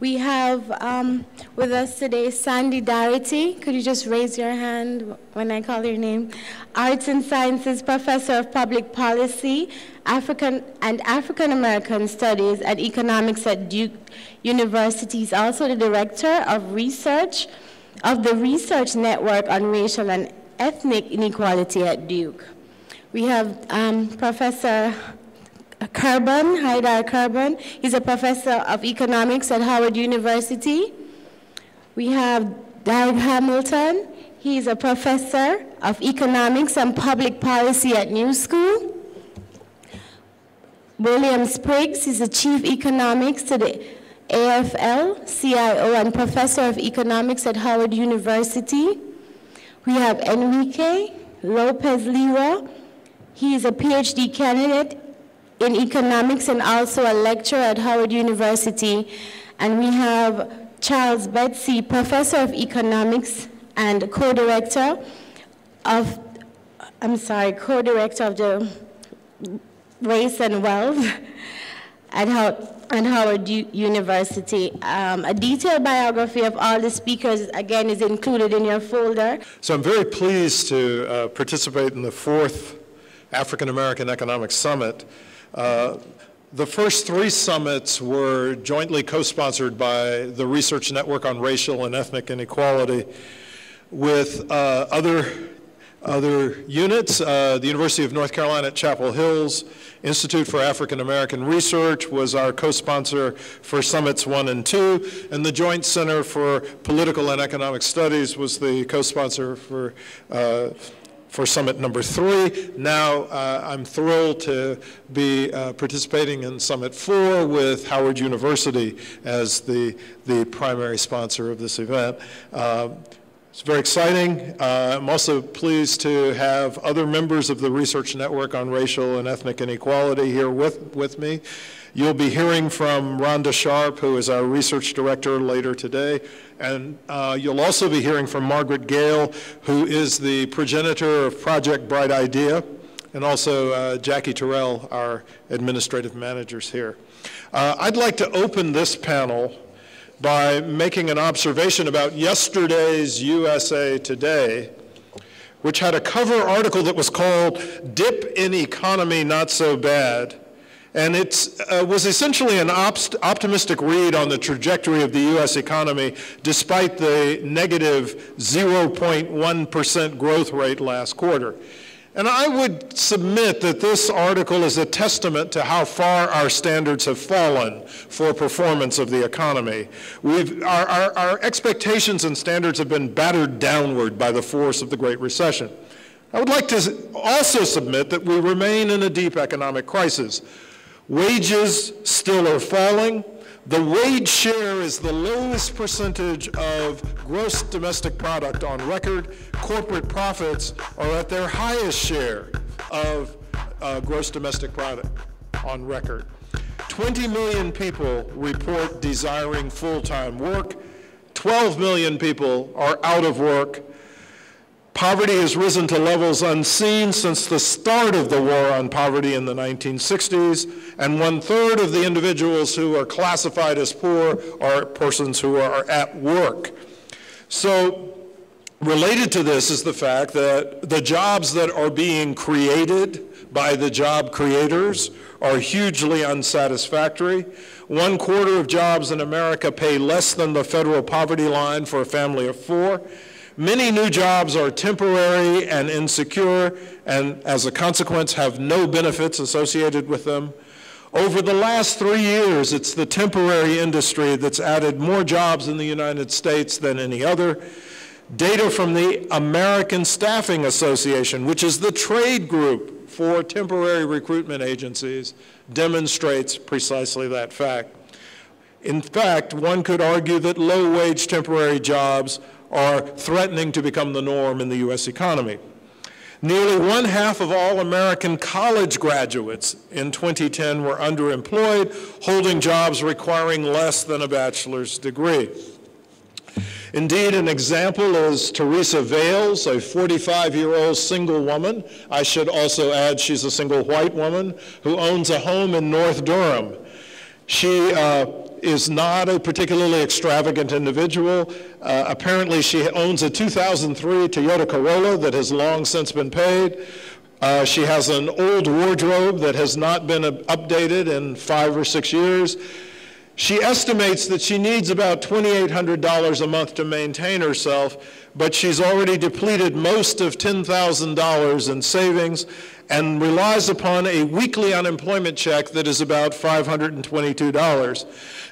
We have with us today Sandy Darity. Could you just raise your hand when I call your name? Arts and Sciences Professor of Public Policy, African American Studies and Economics at Duke University. He's also the Director of Research of the Research Network on Racial and Ethnic Inequality at Duke. We have Professor Kerban, Haidar Kerban. He's a professor of economics at Howard University. We have Derek Hamilton. He's a professor of economics and public policy at New School. William Spriggs is the chief economics to the AFL-CIO and professor of economics at Howard University. We have Enrique Lopez-Lira. He is a PhD candidate in economics and also a lecturer at Howard University. And we have Charles Betsy, professor of economics and co-director of the Race and Wealth at Howard University. A detailed biography of all the speakers, again, is included in your folder. So I'm very pleased to participate in the 4th African American Economic Summit. The first 3 summits were jointly co-sponsored by the Research Network on Racial and Ethnic Inequality with other units. The University of North Carolina at Chapel Hill's Institute for African American Research was our co-sponsor for Summits 1 and 2, and the Joint Center for Political and Economic Studies was the co-sponsor for Summit number 3. Now I'm thrilled to be participating in Summit 4 with Howard University as the primary sponsor of this event. It's very exciting. I'm also pleased to have other members of the Research Network on Racial and Ethnic Inequality here with me. You'll be hearing from Rhonda Sharp, who is our research director, later today. And you'll also be hearing from Margaret Gale, who is the progenitor of Project Bright Idea, and also Jackie Terrell, our administrative managers here. I'd like to open this panel by making an observation about yesterday's USA Today, which had a cover article that was called "Dip in Economy Not So Bad." And it was essentially an optimistic read on the trajectory of the U.S. economy despite the negative 0.1% growth rate last quarter. And I would submit that this article is a testament to how far our standards have fallen for performance of the economy. Our expectations and standards have been battered downward by the force of the Great Recession. I would like to also submit that we remain in a deep economic crisis. Wages still are falling. The wage share is the lowest percentage of gross domestic product on record. Corporate profits are at their highest share of gross domestic product on record. 20 million people report desiring full-time work. 12 million people are out of work. Poverty has risen to levels unseen since the start of the war on poverty in the 1960s, and 1/3 of the individuals who are classified as poor are persons who are at work. So related to this is the fact that the jobs that are being created by the job creators are hugely unsatisfactory. 1/4 of jobs in America pay less than the federal poverty line for a family of 4. Many new jobs are temporary and insecure, and as a consequence have no benefits associated with them. Over the last 3 years, it's the temporary industry that's added more jobs in the United States than any other. Data from the American Staffing Association, which is the trade group for temporary recruitment agencies, demonstrates precisely that fact. In fact, one could argue that low-wage temporary jobs are threatening to become the norm in the U.S. economy. Nearly 1/2 of all American college graduates in 2010 were underemployed, holding jobs requiring less than a bachelor's degree. Indeed, an example is Teresa Vales, a 45-year-old single woman. I should also add she's a single white woman who owns a home in North Durham. She is not a particularly extravagant individual. Apparently, she owns a 2003 Toyota Corolla that has long since been paid. She has an old wardrobe that has not been updated in 5 or 6 years. She estimates that she needs about $2,800 a month to maintain herself, but she's already depleted most of $10,000 in savings and relies upon a weekly unemployment check that is about $522.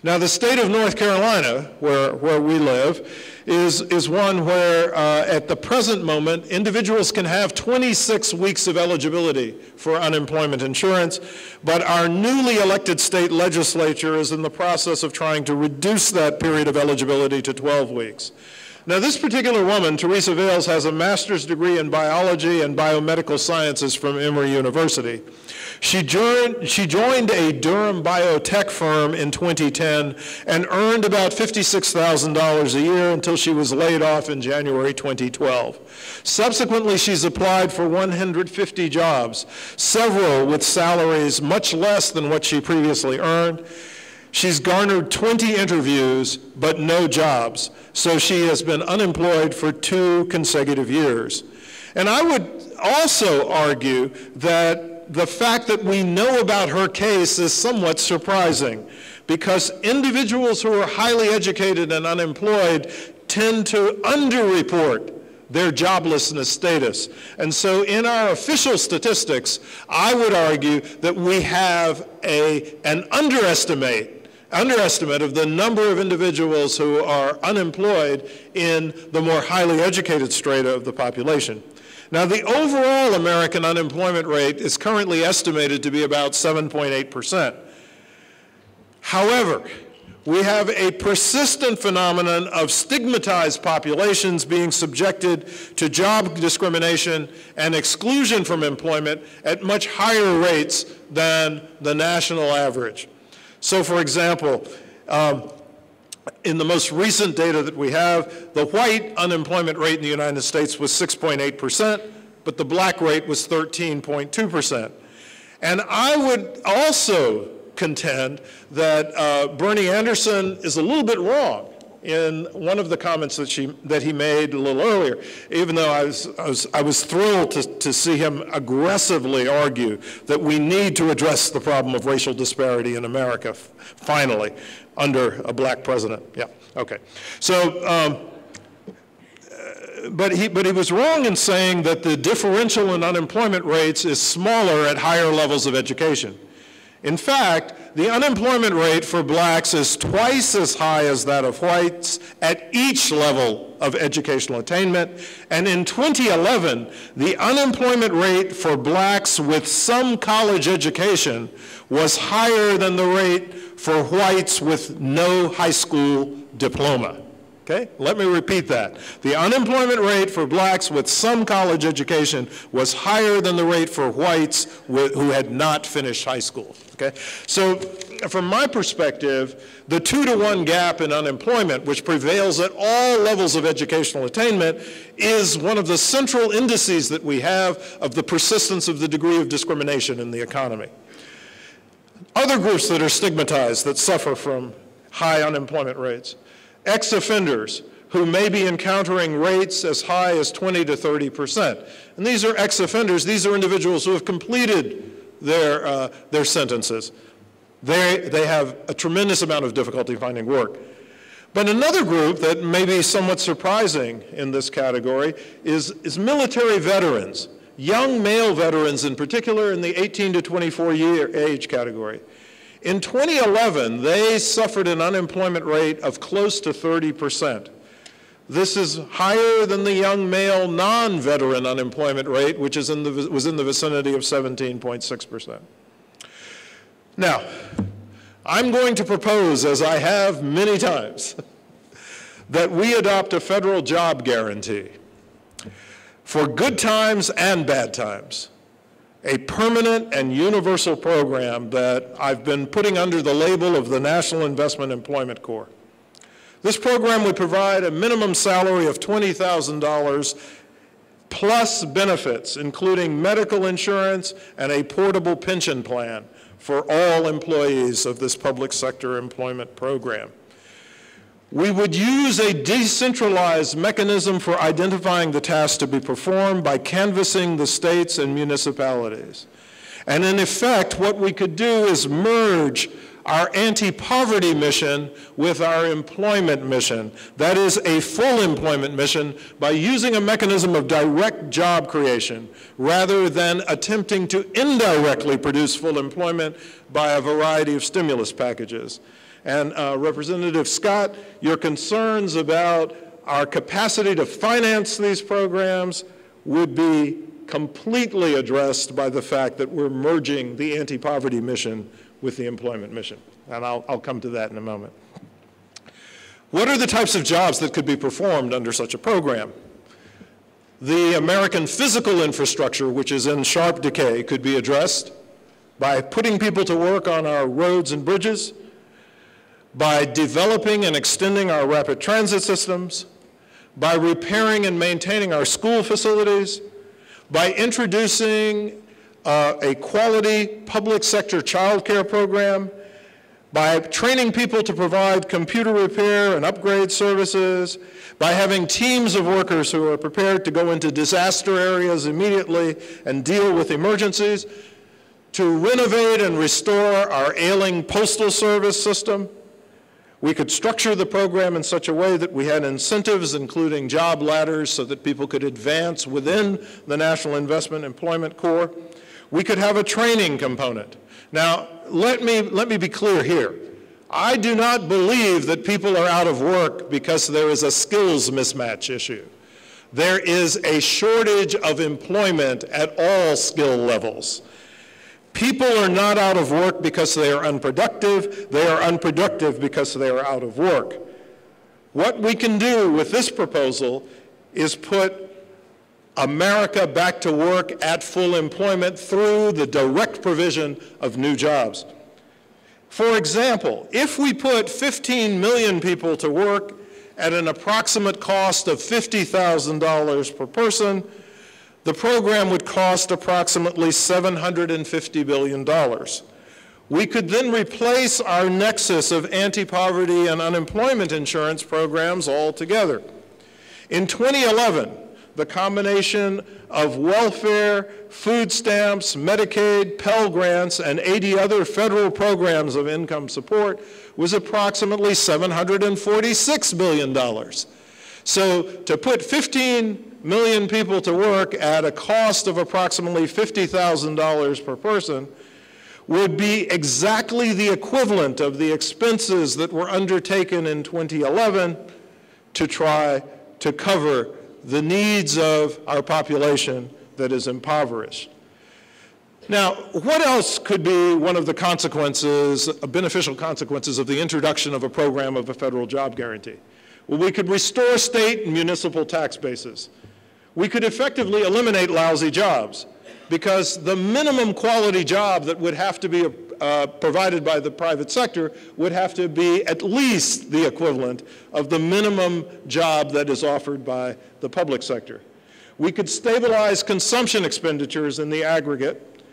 Now, the state of North Carolina, where we live, is one where at the present moment, individuals can have 26 weeks of eligibility for unemployment insurance, but our newly elected state legislature is in the process of trying to reduce that period of eligibility to 12 weeks. Now, this particular woman, Teresa Vales, has a master's degree in biology and biomedical sciences from Emory University. She joined a Durham biotech firm in 2010 and earned about $56,000 a year until she was laid off in January 2012. Subsequently, she's applied for 150 jobs, several with salaries much less than what she previously earned. She's garnered 20 interviews, but no jobs, so she has been unemployed for 2 consecutive years. And I would also argue that the fact that we know about her case is somewhat surprising, because individuals who are highly educated and unemployed tend to underreport their joblessness status. And so in our official statistics, I would argue that we have an underestimate of the number of individuals who are unemployed in the more highly educated strata of the population. Now, the overall American unemployment rate is currently estimated to be about 7.8%. However, we have a persistent phenomenon of stigmatized populations being subjected to job discrimination and exclusion from employment at much higher rates than the national average. So, for example, in the most recent data that we have, the white unemployment rate in the United States was 6.8%, but the black rate was 13.2%. And I would also contend that Bernie Anderson is a little bit wrong in one of the comments that he made a little earlier, even though I was thrilled to see him aggressively argue that we need to address the problem of racial disparity in America, finally, under a black president. Yeah, okay. So, but he was wrong in saying that the differential in unemployment rates is smaller at higher levels of education. In fact, the unemployment rate for blacks is twice as high as that of whites at each level of educational attainment. And in 2011, the unemployment rate for blacks with some college education was higher than the rate for whites with no high school diploma. Okay? Let me repeat that. The unemployment rate for blacks with some college education was higher than the rate for whites who had not finished high school. Okay? So from my perspective, the 2-to-1 gap in unemployment, which prevails at all levels of educational attainment, is one of the central indices that we have of the persistence of the degree of discrimination in the economy. Other groups that are stigmatized that suffer from high unemployment rates: ex-offenders who may be encountering rates as high as 20 to 30%. And these are ex-offenders. These are individuals who have completed their sentences. They have a tremendous amount of difficulty finding work. But another group that may be somewhat surprising in this category is military veterans, young male veterans in particular, in the 18 to 24 year age category. In 2011, they suffered an unemployment rate of close to 30%. This is higher than the young male non-veteran unemployment rate, which was in the vicinity of 17.6%. Now, I'm going to propose, as I have many times, that we adopt a federal job guarantee for good times and bad times. A permanent and universal program that I've been putting under the label of the National Investment Employment Corps. This program would provide a minimum salary of $20,000 plus benefits, including medical insurance and a portable pension plan for all employees of this public sector employment program. We would use a decentralized mechanism for identifying the tasks to be performed by canvassing the states and municipalities. And in effect, what we could do is merge our anti-poverty mission with our employment mission. That is a full employment mission by using a mechanism of direct job creation rather than attempting to indirectly produce full employment by a variety of stimulus packages. And Representative Scott, your concerns about our capacity to finance these programs would be completely addressed by the fact that we're merging the anti-poverty mission with the employment mission. And I'll come to that in a moment. What are the types of jobs that could be performed under such a program? The American physical infrastructure, which is in sharp decay, could be addressed by putting people to work on our roads and bridges, by developing and extending our rapid transit systems, by repairing and maintaining our school facilities, by introducing a quality public sector child care program, by training people to provide computer repair and upgrade services, by having teams of workers who are prepared to go into disaster areas immediately and deal with emergencies, to renovate and restore our ailing postal service system. We could structure the program in such a way that we had incentives, including job ladders, so that people could advance within the National Investment Employment Corps. We could have a training component. Now, let me be clear here. I do not believe that people are out of work because there is a skills mismatch issue. There is a shortage of employment at all skill levels. People are not out of work because they are unproductive. They are unproductive because they are out of work. What we can do with this proposal is put America back to work at full employment through the direct provision of new jobs. For example, if we put 15 million people to work at an approximate cost of $50,000 per person, the program would cost approximately $750 billion. We could then replace our nexus of anti-poverty and unemployment insurance programs altogether. In 2011, the combination of welfare, food stamps, Medicaid, Pell Grants, and 80 other federal programs of income support was approximately $746 billion. So to put 15 million people to work at a cost of approximately $50,000 per person would be exactly the equivalent of the expenses that were undertaken in 2011 to try to cover the needs of our population that is impoverished. Now, what else could be one of the consequences, beneficial consequences of the introduction of a program of a federal job guarantee? Well, we could restore state and municipal tax bases. We could effectively eliminate lousy jobs because the minimum quality job that would have to be provided by the private sector would have to be at least the equivalent of the minimum job that is offered by the public sector. We could stabilize consumption expenditures in the aggregate.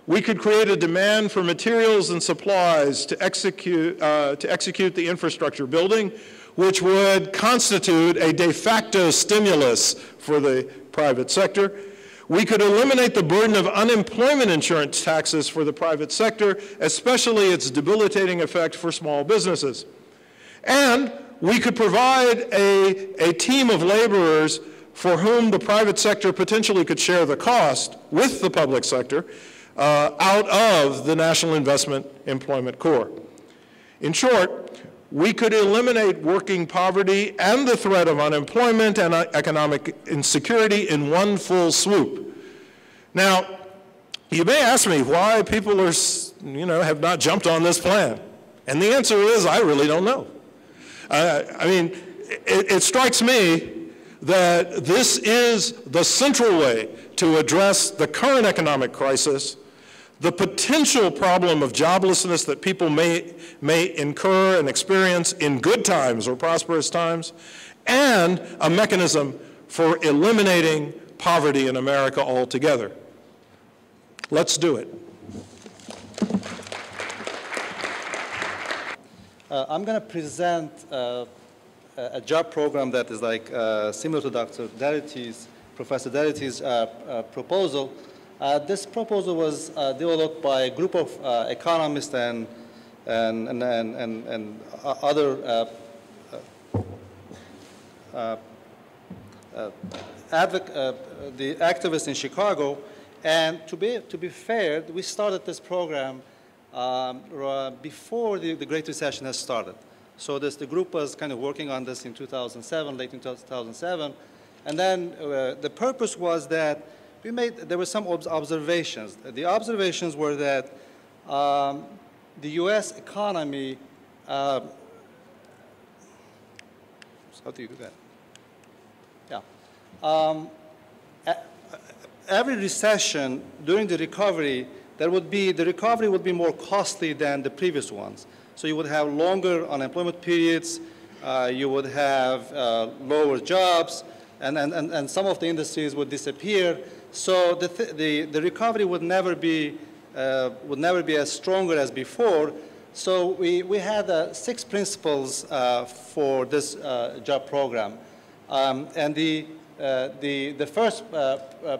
We could create a demand for materials and supplies to execute the infrastructure building, which would constitute a de facto stimulus for the private sector. We could eliminate the burden of unemployment insurance taxes for the private sector, especially its debilitating effect for small businesses. And we could provide a team of laborers for whom the private sector potentially could share the cost with the public sector out of the National Investment Employment Corps. In short, we could eliminate working poverty and the threat of unemployment and economic insecurity in one full swoop. Now, you may ask me why people are, have not jumped on this plan. And the answer is, I really don't know. I mean, it strikes me that this is the central way to address the current economic crisis, the potential problem of joblessness that people may incur and experience in good times or prosperous times, and a mechanism for eliminating poverty in America altogether. Let's do it. I'm going to present a job program that is like similar to Professor Darity's proposal. This proposal was developed by a group of economists and other the activists in Chicago. And to be fair, we started this program before the Great Recession has started. So the group was kind of working on this in 2007, late in 2007. And then the purpose was that there were some observations. The observations were that the U.S. economy, how do you do that? Yeah. Every recession, during the recovery, the recovery would be more costly than the previous ones. So you would have longer unemployment periods, you would have lower jobs, and some of the industries would disappear. So the recovery would never be as stronger as before. So we had 6 principles for this job program, and the first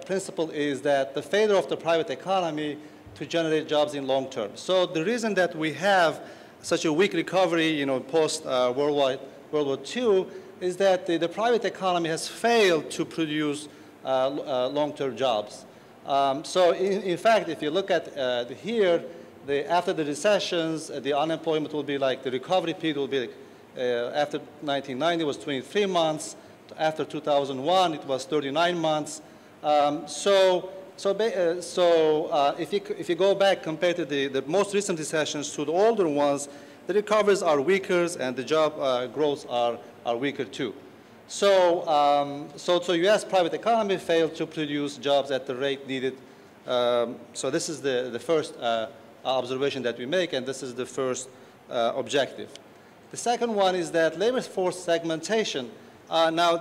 principle is that the failure of the private economy to generate jobs in long term. So the reason that we have such a weak recovery, post World War II, is that the private economy has failed to produce long-term jobs. So in fact, if you look at here, after the recessions, the unemployment will be like, the recovery period will be like, after 1990 was 23 months. After 2001, it was 39 months. If you go back compared to the most recent recessions to the older ones, the recoveries are weaker and the job growths are weaker too. So U.S. private economy failed to produce jobs at the rate needed. So this is the first observation that we make, and this is the first objective. The second one is that labor force segmentation. Now,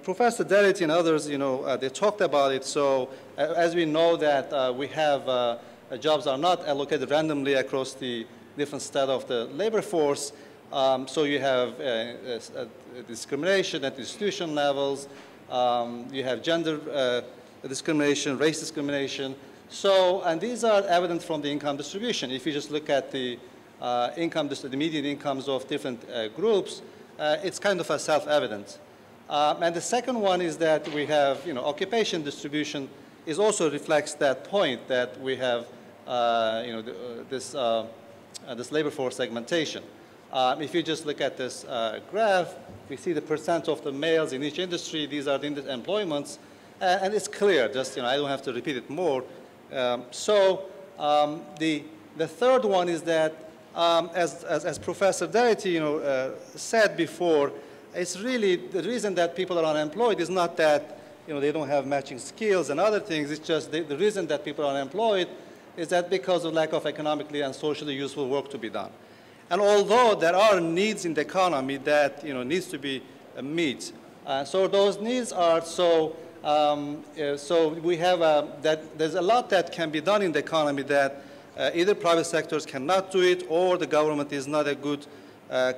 Professor Darity and others, they talked about it. So as we know that we have jobs are not allocated randomly across the different state of the labor force. So you have discrimination at institution levels. You have gender discrimination, race discrimination. So, and these are evident from the income distribution. If you just look at the the median incomes of different groups, it's kind of a self-evident. And the second one is that we have, occupation distribution is also reflects that point that we have, this labor force segmentation. If you just look at this graph, we see the percent of the males in each industry. These are the employments, and it's clear. Just, I don't have to repeat it more. The third one is that, as Professor Darity, said before, it's really the reason that people are unemployed is not that, they don't have matching skills and other things. It's just the reason that people are unemployed is that because of lack of economically and socially useful work to be done. And although there are needs in the economy that, needs to be met, so those needs are so we have that there's a lot that can be done in the economy that either private sectors cannot do it, or the government is not a good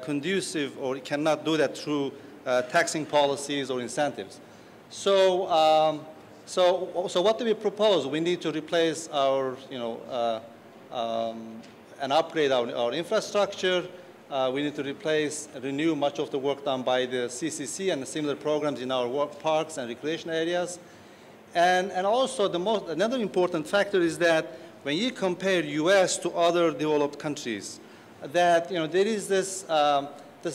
conducive, or it cannot do that through taxing policies or incentives. So what do we propose? We need to replace our, and upgrade our infrastructure. We need to renew much of the work done by the CCC and the similar programs in our parks and recreation areas. And also another important factor is that when you compare U.S. to other developed countries, that there is this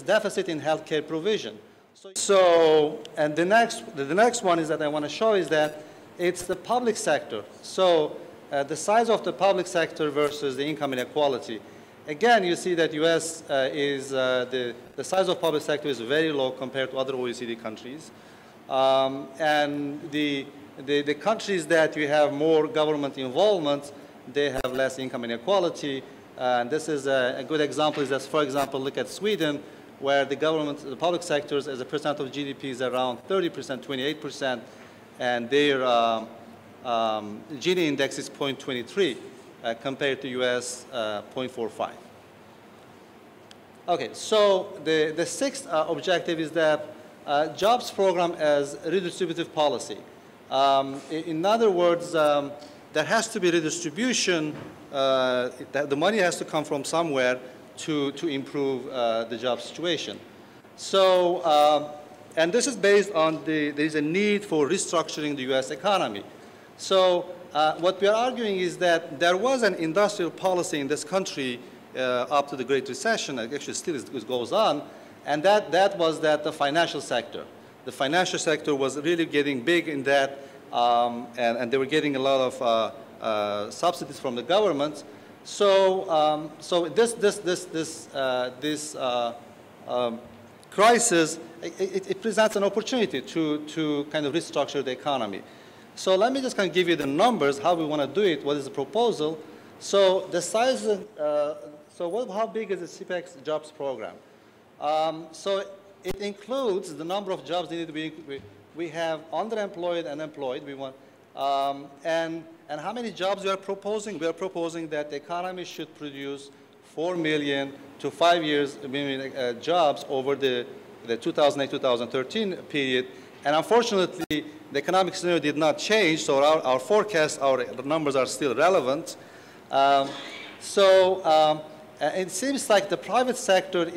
deficit in healthcare provision. And the next one is that I want to show is that it's the public sector. So the size of the public sector versus the income inequality. Again, you see that U.S. is the size of public sector is very low compared to other OECD countries, and the countries that you have more government involvement, they have less income inequality. And this is a good example. Is that, for example, look at Sweden, where the public sectors as a percent of GDP is around 30%, 28%, and their Gini index is 0.23 compared to US 0.45. Okay, so the sixth objective is that jobs program as redistributive policy. In other words, there has to be redistribution. The money has to come from somewhere to improve the job situation. So, and this is based on there is a need for restructuring the U.S. economy. So what we are arguing is that there was an industrial policy in this country up to the Great Recession, actually still it goes on, and that was the financial sector. The financial sector was really getting big in that, and they were getting a lot of subsidies from the government. So, so this crisis, it presents an opportunity to kind of restructure the economy. So let me just kind of give you the numbers, how we want to do it, what is the proposal. So the size, how big is the CPEC's jobs program? So it includes the number of jobs needed to be, we have underemployed and employed, we want, and how many jobs we are proposing? We are proposing that the economy should produce 4 million to 5 years jobs over the 2008-2013 period. And unfortunately, the economic scenario did not change, so our forecasts, our numbers are still relevant. It seems like the private sector,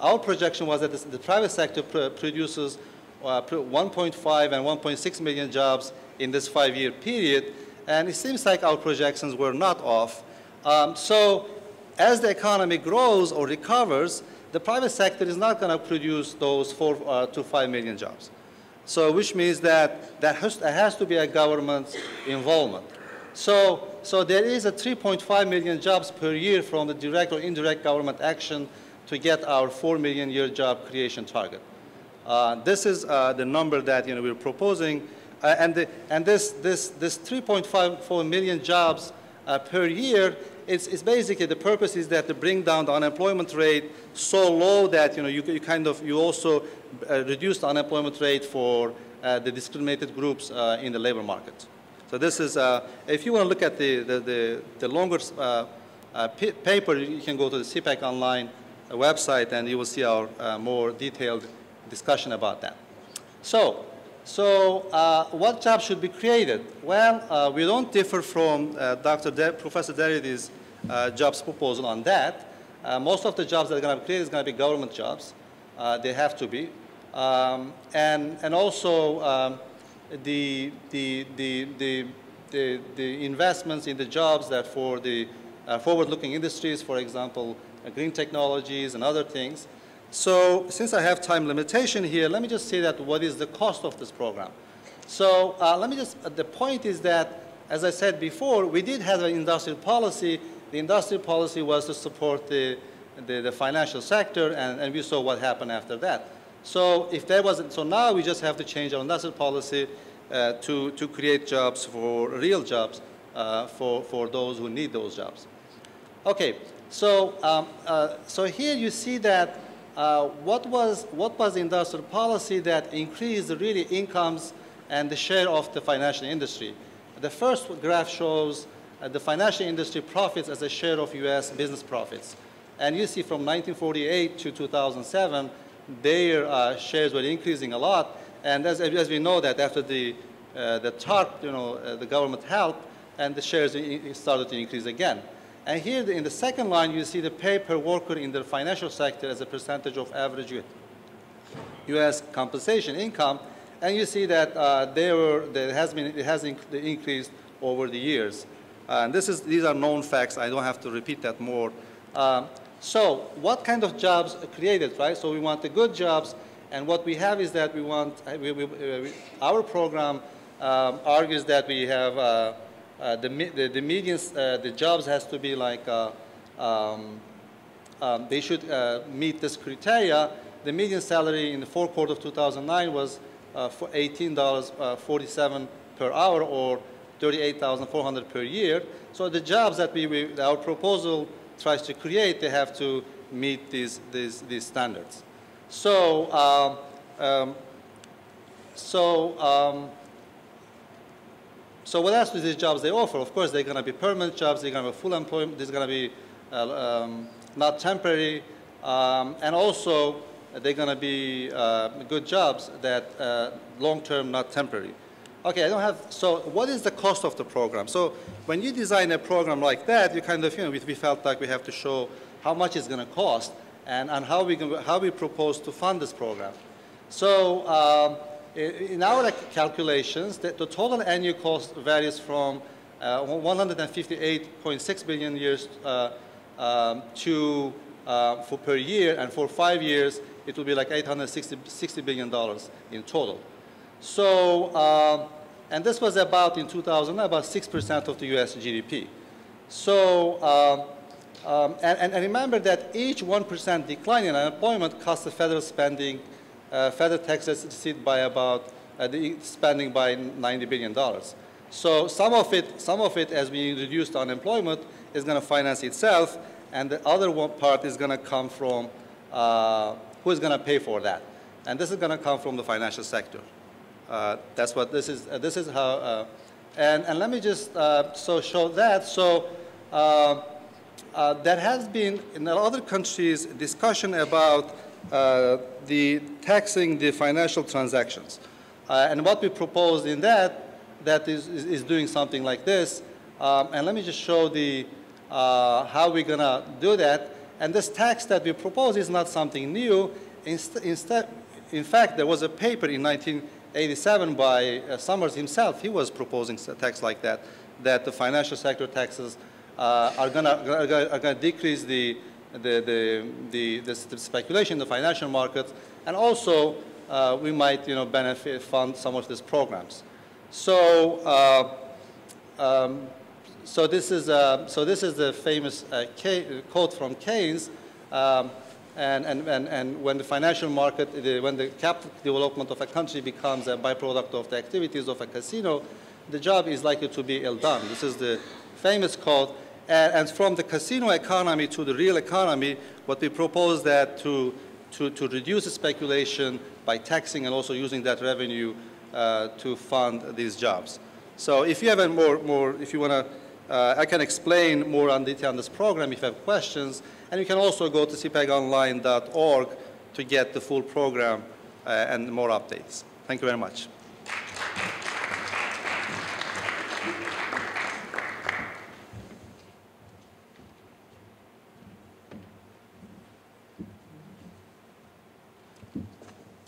our projection was that the private sector produces 1.5 and 1.6 million jobs in this 5-year period, and it seems like our projections were not off. So as the economy grows or recovers, the private sector is not going to produce those 4 to 5 million jobs. So which means that there has to be a government involvement. So there is a 3.5 million jobs per year from the direct or indirect government action to get our 4 million year job creation target. This is the number that we're proposing, and this 3.54 million jobs per year. It's basically the purpose is that to bring down the unemployment rate so low that you also reduce the unemployment rate for the discriminated groups in the labor market. So this is if you want to look at the longer paper, you can go to the CPEC online website and you will see our more detailed discussion about that. So what jobs should be created? Well, we don't differ from Professor Deridy's jobs proposal on that. Most of the jobs that are going to be created is going to be government jobs. They have to be. And also the investments in the jobs that for the forward-looking industries, for example, green technologies and other things. So since I have time limitation here, let me just say that what is the cost of this program. So the point is that, as I said before, we did have an industrial policy. The industrial policy was to support the financial sector, and we saw what happened after that. So if there wasn't, so now we just have to change our industrial policy to create jobs for real jobs for those who need those jobs. Okay, so here you see that what was the industrial policy that increased the really incomes and the share of the financial industry. The first graph shows the financial industry profits as a share of U.S. business profits. And you see from 1948 to 2007, their shares were increasing a lot. And as we know that after the TARP, the government help, and the shares started to increase again. And here in the second line, you see the pay per worker in the financial sector as a percentage of average U.S. compensation income. And you see that it has increased over the years. And these are known facts. I don't have to repeat that more. So what kind of jobs are created, right? So we want the good jobs. And what we have is that we want, our program argues that we have the medians, the jobs has to be like, they should meet this criteria. The median salary in the fourth quarter of 2009 was $18.47 per hour, or $38,400 per year. So the jobs that our proposal tries to create, they have to meet these standards. So what else do these jobs they offer? Of course, they're going to be permanent jobs. They're going to be full employment. There's going to be not temporary. And also, they're going to be good jobs that long-term, not temporary. Okay, I don't have, so what is the cost of the program? So when you design a program like that, you kind of, we felt like we have to show how much it's going to cost and how we propose to fund this program. So in our calculations, the total annual cost varies from 158.6 billion years per year, and for 5 years, it will be like $860 billion in total. So, and this was about, in 2000, about 6% of the US GDP. So, and remember that each 1% decline in unemployment costs the federal spending, federal taxes received by about, the spending by $90 billion. So some of it, as we reduce the unemployment, is going to finance itself, and the other one part is going to come from who is going to pay for that. And this is going to come from the financial sector. That's what this is. This is how, and let me just show that. So there has been in other countries discussion about the taxing the financial transactions, and what we proposed in that is doing something like this. And let me just show the how we're going to do that. And this tax that we propose is not something new. Instead, in fact, there was a paper in 1987 by Summers himself. He was proposing a tax like that, that the financial sector taxes are going to decrease the speculation in the financial markets, and also we might benefit fund some of these programs. So so this is the famous quote from Keynes. And when the financial market, when the capital development of a country becomes a byproduct of the activities of a casino, the job is likely to be ill done. This is the famous quote. And from the casino economy to the real economy, what we propose that to reduce the speculation by taxing and also using that revenue to fund these jobs. So if you have if you want to, I can explain more on detail on this program if you have questions. And you can also go to cpagonline.org to get the full program and more updates. Thank you very much.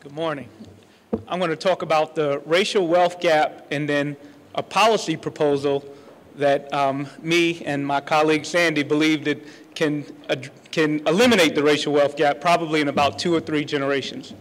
Good morning. I'm going to talk about the racial wealth gap and then a policy proposal that me and my colleague Sandy believe that can eliminate the racial wealth gap probably in about 2 or 3 generations.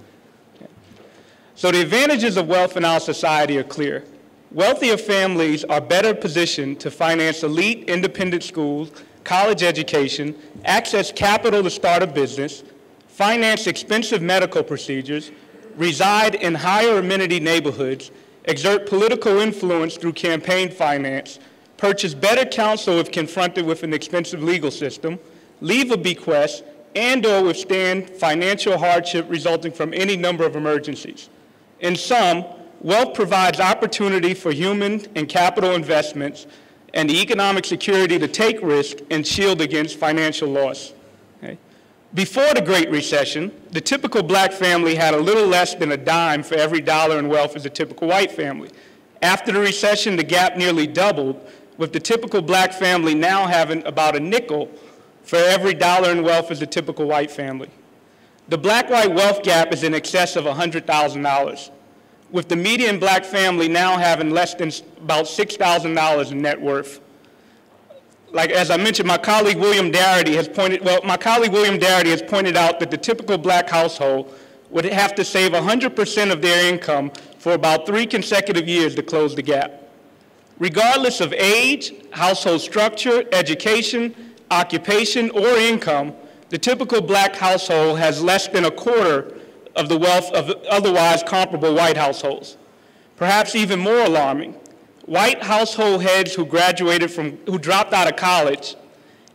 So the advantages of wealth in our society are clear. Wealthier families are better positioned to finance elite independent schools, college education, access capital to start a business, finance expensive medical procedures, reside in higher amenity neighborhoods, exert political influence through campaign finance, purchase better counsel if confronted with an expensive legal system, leave a bequest, and/or withstand financial hardship resulting from any number of emergencies. In sum, wealth provides opportunity for human and capital investments and the economic security to take risk and shield against financial loss. Okay. Before the Great Recession, the typical black family had a little less than a dime for every dollar in wealth as a typical white family. After the recession, the gap nearly doubled, with the typical black family now having about a nickel for every dollar in wealth as a typical white family. The black-white wealth gap is in excess of $100,000, with the median black family now having less than about $6,000 in net worth. Like, as I mentioned, my colleague William Darity has pointed out that the typical black household would have to save 100% of their income for about 3 consecutive years to close the gap. Regardless of age, household structure, education, occupation, or income, the typical black household has less than a quarter of the wealth of otherwise comparable white households. Perhaps even more alarming, white household heads who dropped out of college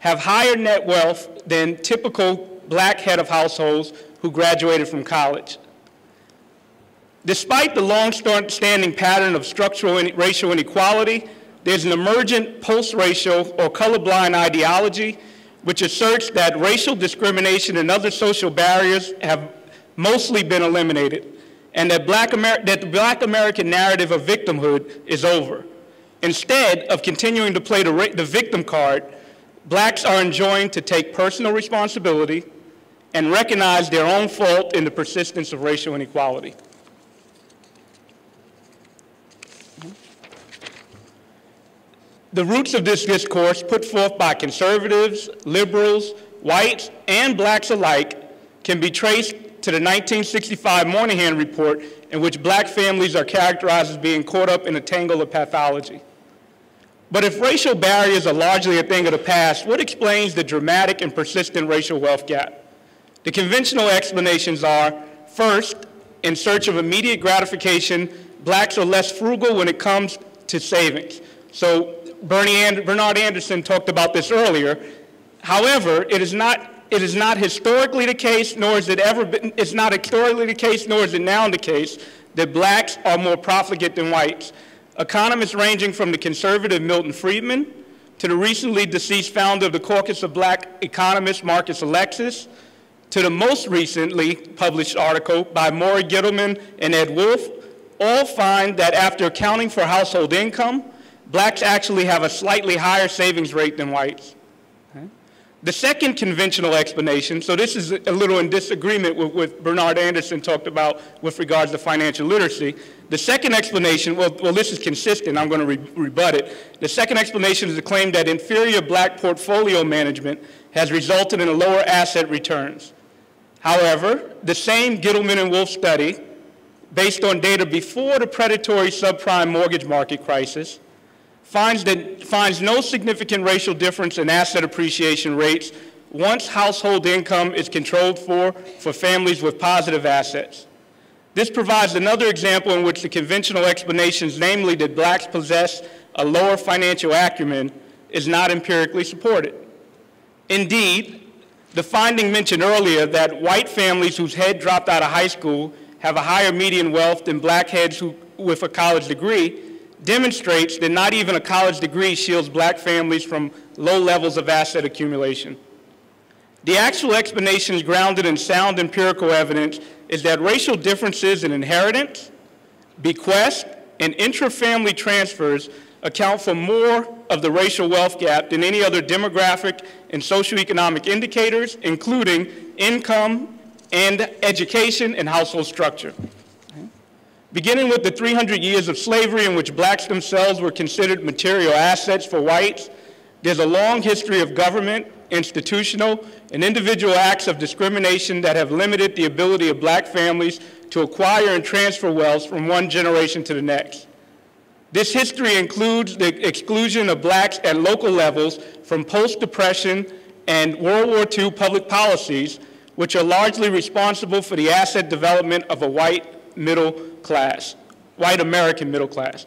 have higher net wealth than typical black head of households who graduated from college. Despite the long-standing pattern of structural racial inequality, there's an emergent post-racial or colorblind ideology which asserts that racial discrimination and other social barriers have mostly been eliminated, and that the Black American narrative of victimhood is over. Instead of continuing to play the victim card, blacks are enjoined to take personal responsibility and recognize their own fault in the persistence of racial inequality. The roots of this discourse, put forth by conservatives, liberals, whites, and blacks alike, can be traced to the 1965 Moynihan Report, in which black families are characterized as being caught up in a tangle of pathology. But if racial barriers are largely a thing of the past, what explains the dramatic and persistent racial wealth gap? The conventional explanations are, first, in search of immediate gratification, blacks are less frugal when it comes to savings. So Bernard Anderson talked about this earlier. However, it is not historically the case, nor is it ever been, it's not historically the case, nor is it now the case, that blacks are more profligate than whites. Economists ranging from the conservative Milton Friedman to the recently deceased founder of the Caucus of Black Economists, Marcus Alexis, to the most recently published article by Maury Gittleman and Ed Wolf, all find that after accounting for household income, blacks actually have a slightly higher savings rate than whites. The second conventional explanation, so this is a little in disagreement with what Bernard Anderson talked about with regards to financial literacy. The second explanation, well this is consistent, I'm going to rebut it. The second explanation is the claim that inferior black portfolio management has resulted in lower asset returns. However, the same Gittleman and Wolf study, based on data before the predatory subprime mortgage market crisis, finds no significant racial difference in asset appreciation rates once household income is controlled for families with positive assets. This provides another example in which the conventional explanations, namely that blacks possess a lower financial acumen, is not empirically supported. Indeed, the finding mentioned earlier that white families whose head dropped out of high school have a higher median wealth than black heads with a college degree demonstrates that not even a college degree shields black families from low levels of asset accumulation. The actual explanation is grounded in sound empirical evidence is that racial differences in inheritance, bequest, and intra-family transfers account for more of the racial wealth gap than any other demographic and socioeconomic indicators, including income and education and household structure. Beginning with the 300 years of slavery in which blacks themselves were considered material assets for whites, there's a long history of government, institutional, and individual acts of discrimination that have limited the ability of black families to acquire and transfer wealth from one generation to the next. This history includes the exclusion of blacks at local levels from post-Depression and World War II public policies, which are largely responsible for the asset development of a white middle class, white American middle class.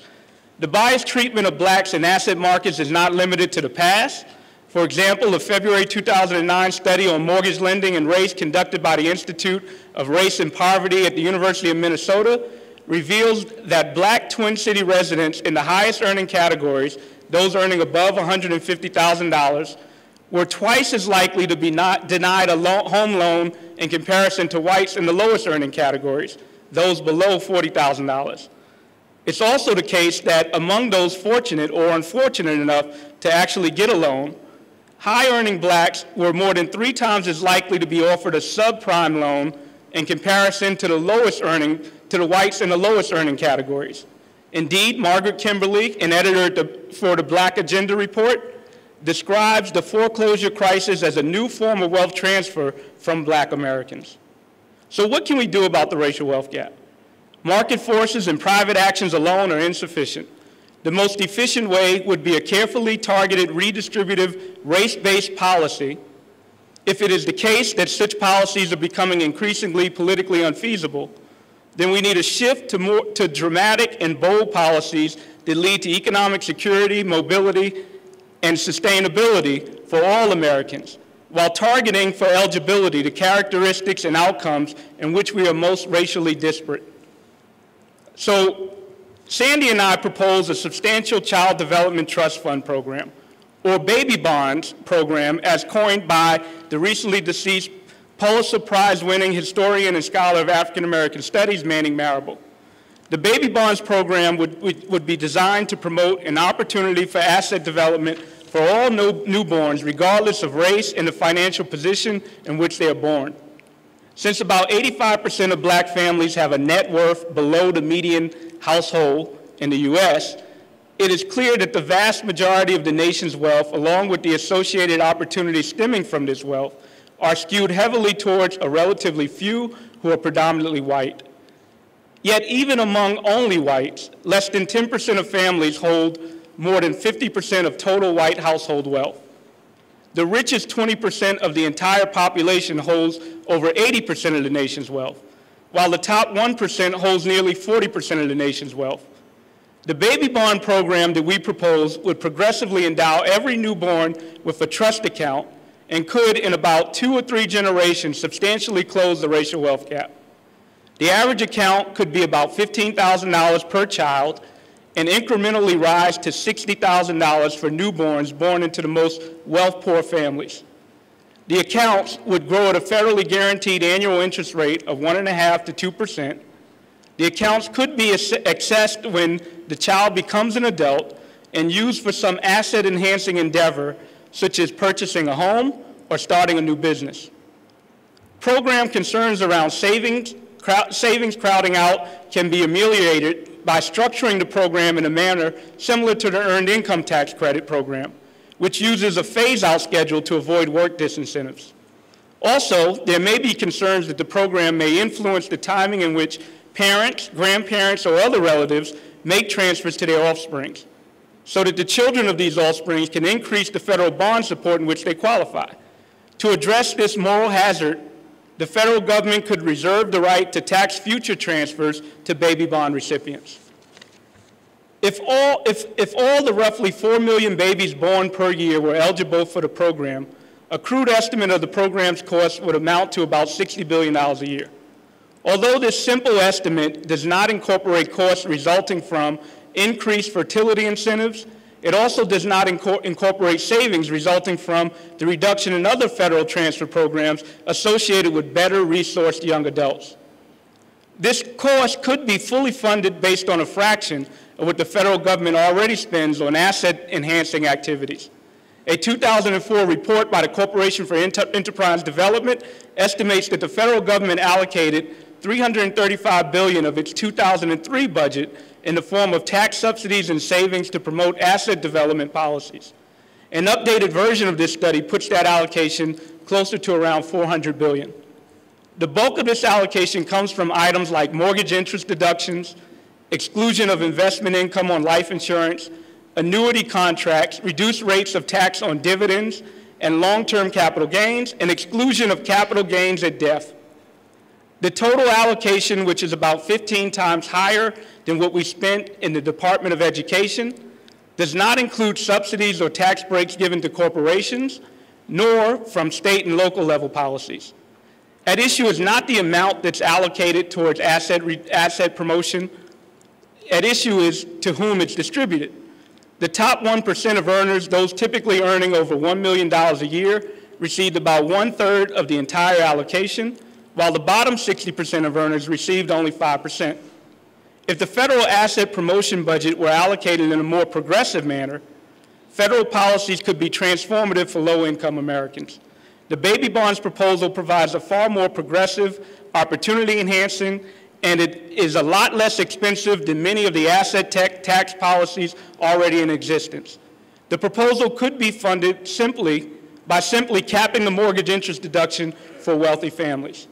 The biased treatment of blacks in asset markets is not limited to the past. For example, a February 2009 study on mortgage lending and race conducted by the Institute of Race and Poverty at the University of Minnesota reveals that black Twin City residents in the highest earning categories, those earning above $150,000, were twice as likely to be denied a home loan in comparison to whites in the lowest earning categories, those below $40,000. It's also the case that among those fortunate or unfortunate enough to actually get a loan, high-earning blacks were more than 3 times as likely to be offered a subprime loan in comparison to the whites in the lowest earning categories. Indeed, Margaret Kimberly, an editor for the Black Agenda Report, describes the foreclosure crisis as a new form of wealth transfer from black Americans. So what can we do about the racial wealth gap? Market forces and private actions alone are insufficient. The most efficient way would be a carefully targeted, redistributive, race-based policy. If it is the case that such policies are becoming increasingly politically unfeasible, then we need a shift to dramatic and bold policies that lead to economic security, mobility, and sustainability for all Americans, while targeting for eligibility the characteristics and outcomes in which we are most racially disparate. So Sandy and I propose a substantial child development trust fund program, or baby bonds program, as coined by the recently deceased Pulitzer Prize-winning historian and scholar of African American Studies, Manning Marable. The baby bonds program would be designed to promote an opportunity for asset development for all newborns, regardless of race and the financial position in which they are born. Since about 85% of black families have a net worth below the median household in the U.S., it is clear that the vast majority of the nation's wealth, along with the associated opportunities stemming from this wealth, are skewed heavily towards a relatively few who are predominantly white. Yet even among only whites, less than 10% of families hold more than 50% of total white household wealth. The richest 20% of the entire population holds over 80% of the nation's wealth, while the top 1% holds nearly 40% of the nation's wealth. The baby bond program that we propose would progressively endow every newborn with a trust account and could, in about 2 or 3 generations, substantially close the racial wealth gap. The average account could be about $15,000 per child and incrementally rise to $60,000 for newborns born into the most wealth-poor families. The accounts would grow at a federally guaranteed annual interest rate of 1.5% to 2%. The accounts could be accessed when the child becomes an adult and used for some asset-enhancing endeavor, such as purchasing a home or starting a new business. Program concerns around savings crowding out can be ameliorated by structuring the program in a manner similar to the Earned Income Tax Credit program, which uses a phase-out schedule to avoid work disincentives. Also, there may be concerns that the program may influence the timing in which parents, grandparents, or other relatives make transfers to their offspring, so that the children of these offspring can increase the federal bond support in which they qualify. To address this moral hazard, the federal government could reserve the right to tax future transfers to baby bond recipients. If all the roughly 4 million babies born per year were eligible for the program, a crude estimate of the program's cost would amount to about $60 billion a year. Although this simple estimate does not incorporate costs resulting from increased fertility incentives, it also does not incorporate savings resulting from the reduction in other federal transfer programs associated with better resourced young adults. This cost could be fully funded based on a fraction of what the federal government already spends on asset-enhancing activities. A 2004 report by the Corporation for Enterprise Development estimates that the federal government allocated $335 billion of its 2003 budget in the form of tax subsidies and savings to promote asset development policies. An updated version of this study puts that allocation closer to around $400 billion. The bulk of this allocation comes from items like mortgage interest deductions, exclusion of investment income on life insurance, annuity contracts, reduced rates of tax on dividends and long-term capital gains, and exclusion of capital gains at death. The total allocation, which is about 15 times higher than what we spent in the Department of Education, does not include subsidies or tax breaks given to corporations, nor from state and local level policies. At issue is not the amount that's allocated towards asset promotion. At issue is to whom it's distributed. The top 1% of earners, those typically earning over $1 million a year, received about 1/3 of the entire allocation, while the bottom 60% of earners received only 5%. If the federal asset promotion budget were allocated in a more progressive manner, federal policies could be transformative for low-income Americans. The baby bonds proposal provides a far more progressive, opportunity-enhancing, and it is a lot less expensive than many of the asset tax policies already in existence. The proposal could be funded by simply capping the mortgage interest deduction for wealthy families.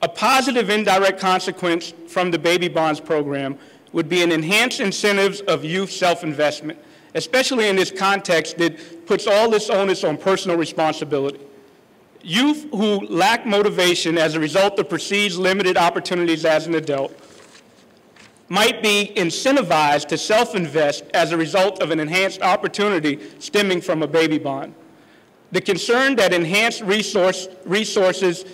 A positive indirect consequence from the baby bonds program would be an enhanced incentives of youth self-investment, especially in this context that puts all this onus on personal responsibility. Youth who lack motivation as a result of perceived limited opportunities as an adult might be incentivized to self-invest as a result of an enhanced opportunity stemming from a baby bond. The concern that the enhanced resources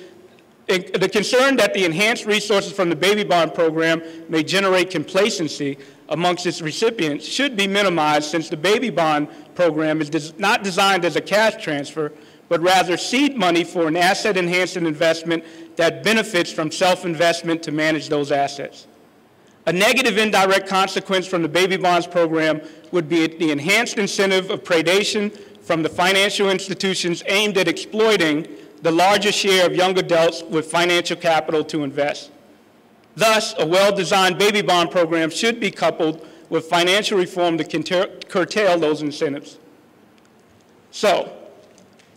from the baby bond program may generate complacency amongst its recipients should be minimized, since the baby bond program is not designed as a cash transfer, but rather seed money for an asset-enhancing investment that benefits from self-investment to manage those assets. A negative indirect consequence from the baby bonds program would be the enhanced incentive of predation from the financial institutions aimed at exploiting the larger share of young adults with financial capital to invest. Thus, a well-designed baby bond program should be coupled with financial reform to curtail those incentives. So,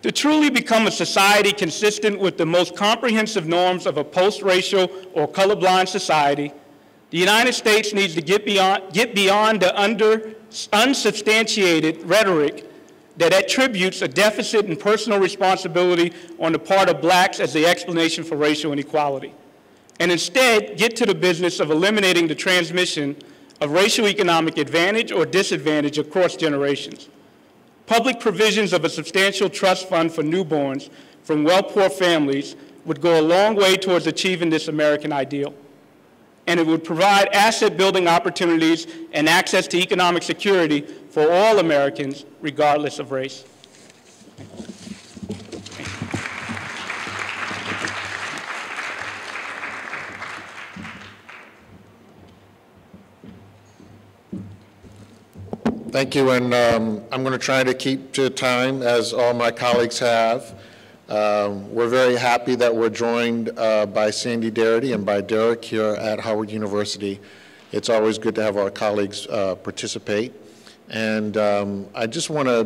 to truly become a society consistent with the most comprehensive norms of a post-racial or colorblind society, the United States needs to get beyond the unsubstantiated rhetoric that attributes a deficit in personal responsibility on the part of blacks as the explanation for racial inequality, and instead get to the business of eliminating the transmission of racial economic advantage or disadvantage across generations. Public provisions of a substantial trust fund for newborns from well-poor families would go a long way towards achieving this American ideal, and it would provide asset-building opportunities and access to economic security for all Americans, regardless of race. Thank you, and I'm going to try to keep to time, as all my colleagues have. We're very happy that we're joined by Sandy Darity and by Derek here at Howard University. It's always good to have our colleagues participate. And I just want to,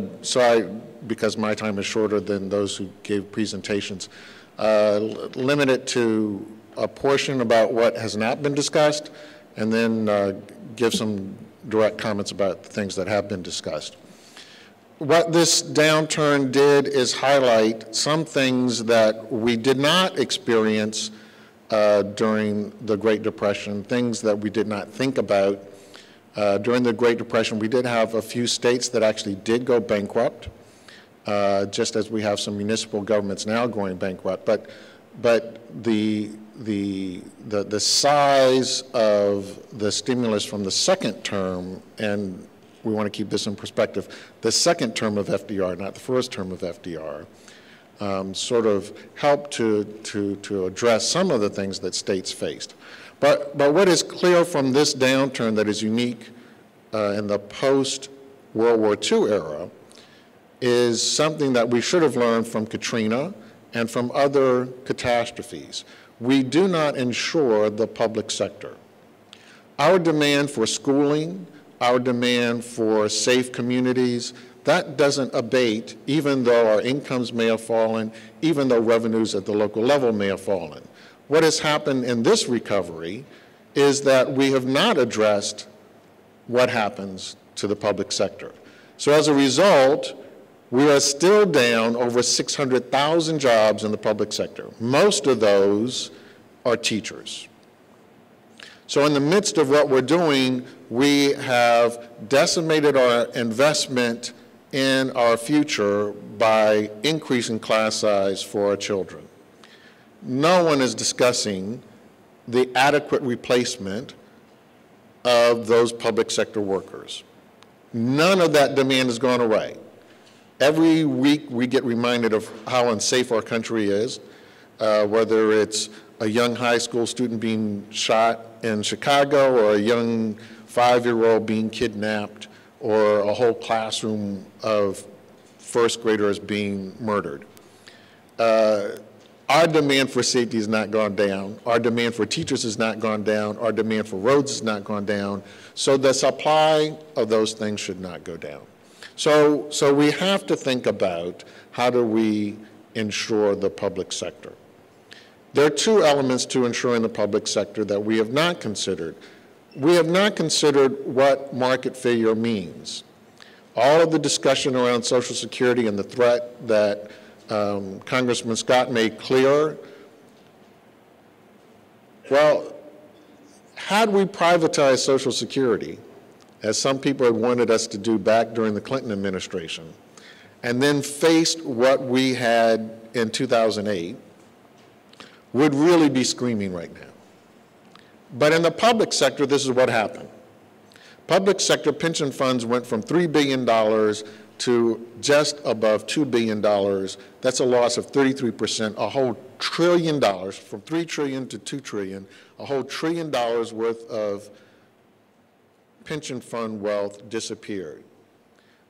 because my time is shorter than those who gave presentations, limit it to a portion about what has not been discussed, and then give some direct comments about the things that have been discussed. What this downturn did is highlight some things that we did not experience during the Great Depression, things that we did not think about. During the Great Depression, we did have a few states that actually did go bankrupt, just as we have some municipal governments now going bankrupt. But the size of the stimulus from the second term, and we want to keep this in perspective, the second term of FDR, not the first term of FDR, sort of helped to address some of the things that states faced. But what is clear from this downturn that is unique in the post-World War II era is something that we should have learned from Katrina and from other catastrophes. We do not insure the public sector. Our demand for schooling, our demand for safe communities, that doesn't abate even though our incomes may have fallen, even though revenues at the local level may have fallen. What has happened in this recovery is that we have not addressed what happens to the public sector. So as a result, we are still down over 600,000 jobs in the public sector. Most of those are teachers. So in the midst of what we're doing, we have decimated our investment in our future by increasing class size for our children. No one is discussing the adequate replacement of those public sector workers. None of that demand has gone away. Every week we get reminded of how unsafe our country is, whether it's a young high school student being shot in Chicago or a young 5-year-old being kidnapped or a whole classroom of first graders being murdered. Our demand for safety has not gone down. Our demand for teachers has not gone down. Our demand for roads has not gone down. So the supply of those things should not go down. So we have to think about how do we insure the public sector. There are two elements to insuring the public sector that we have not considered. We have not considered what market failure means. All of the discussion around Social Security and the threat that Congressman Scott made clear, well, had we privatized Social Security, as some people had wanted us to do back during the Clinton administration, and then faced what we had in 2008, would really be screaming right now. But in the public sector, this is what happened. Public sector pension funds went from $3 billion to just above $2 billion. That's a loss of 33%, a whole $1 trillion, from $3 trillion to $2 trillion, a whole $1 trillion worth of pension fund wealth disappeared.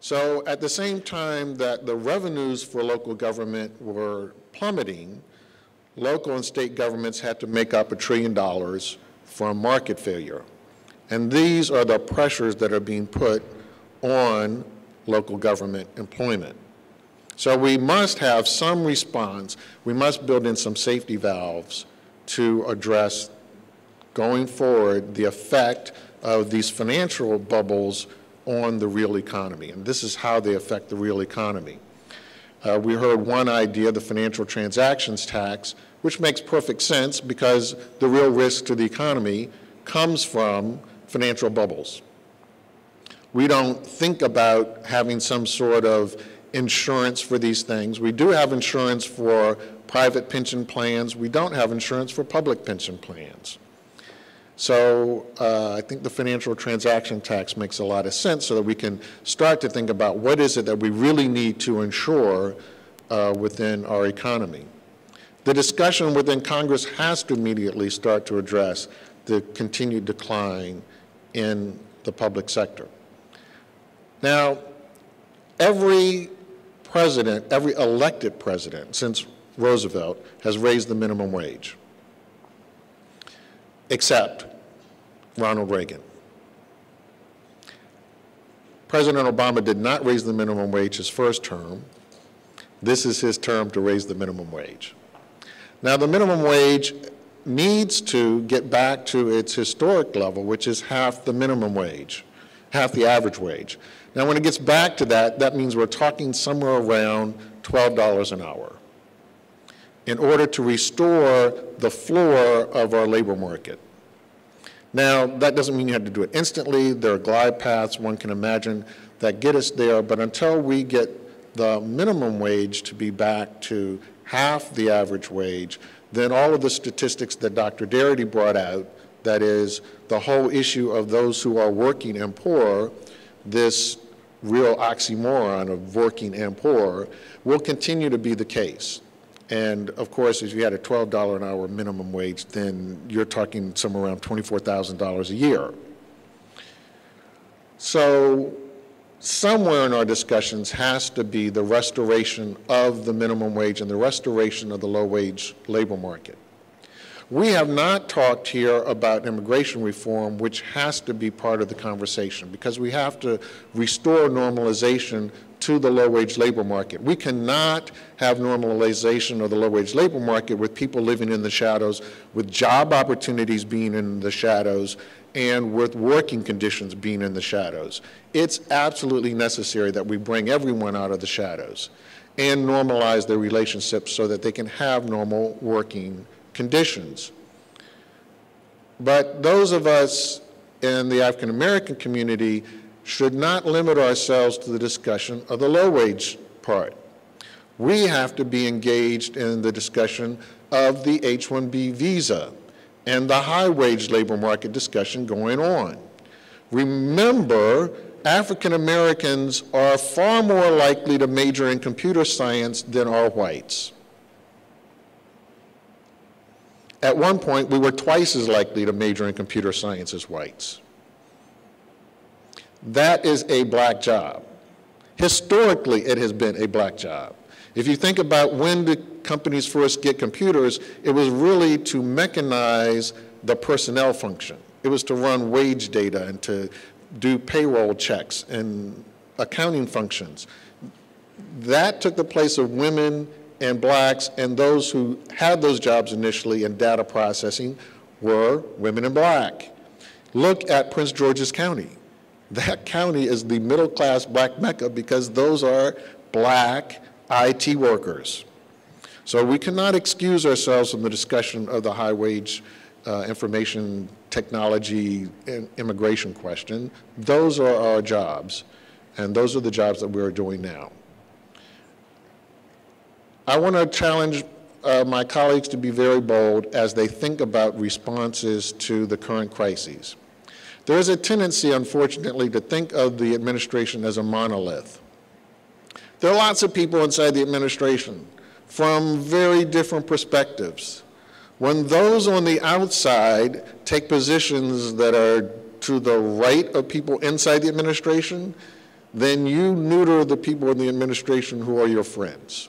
So at the same time that the revenues for local government were plummeting, local and state governments had to make up $1 trillion from market failure. And these are the pressures that are being put on local government employment. So we must have some response. We must build in some safety valves to address, going forward, the effect of these financial bubbles on the real economy. And this is how they affect the real economy. We heard one idea, the financial transactions tax, which makes perfect sense because the real risk to the economy comes from financial bubbles. We don't think about having some sort of insurance for these things. We do have insurance for private pension plans. We don't have insurance for public pension plans. So I think the financial transaction tax makes a lot of sense so that we can start to think about what is it that we really need to insure within our economy. The discussion within Congress has to immediately start to address the continued decline in the public sector. Now, every president, every elected president since Roosevelt has raised the minimum wage, except Ronald Reagan. President Obama did not raise the minimum wage his first term. This is his term to raise the minimum wage. Now, the minimum wage needs to get back to its historic level, which is half the minimum wage, half the average wage. Now, when it gets back to that, that means we're talking somewhere around $12 an hour in order to restore the floor of our labor market. Now, that doesn't mean you have to do it instantly. There are glide paths one can imagine that get us there, but until we get the minimum wage to be back to half the average wage, then all of the statistics that Dr. Darity brought out, that is, the whole issue of those who are working and poor, this real oxymoron of working and poor, will continue to be the case. And of course, if you had a $12 an hour minimum wage, then you're talking somewhere around $24,000 a year. So somewhere in our discussions has to be the restoration of the minimum wage and the restoration of the low-wage labor market. We have not talked here about immigration reform, which has to be part of the conversation because we have to restore normalization to the low-wage labor market. We cannot have normalization of the low-wage labor market with people living in the shadows, with job opportunities being in the shadows, and with working conditions being in the shadows. It's absolutely necessary that we bring everyone out of the shadows and normalize their relationships so that they can have normal working conditions. But those of us in the African American community should not limit ourselves to the discussion of the low-wage part. We have to be engaged in the discussion of the H-1B visa and the high-wage labor market discussion going on. Remember, African Americans are far more likely to major in computer science than are whites. At one point, we were twice as likely to major in computer science as whites. That is a black job. Historically, it has been a black job. If you think about when the companies first get computers, it was really to mechanize the personnel function. It was to run wage data and to do payroll checks and accounting functions. That took the place of women and blacks, and those who had those jobs initially in data processing were women and black. Look at Prince George's County. That county is the middle-class black mecca because those are black IT workers. So we cannot excuse ourselves from the discussion of the high-wage information technology and immigration question. Those are our jobs, and those are the jobs that we're doing now. I want to challenge my colleagues to be very bold as they think about responses to the current crises. There's a tendency, unfortunately, to think of the administration as a monolith. There are lots of people inside the administration from very different perspectives. When those on the outside take positions that are to the right of people inside the administration, then you neuter the people in the administration who are your friends.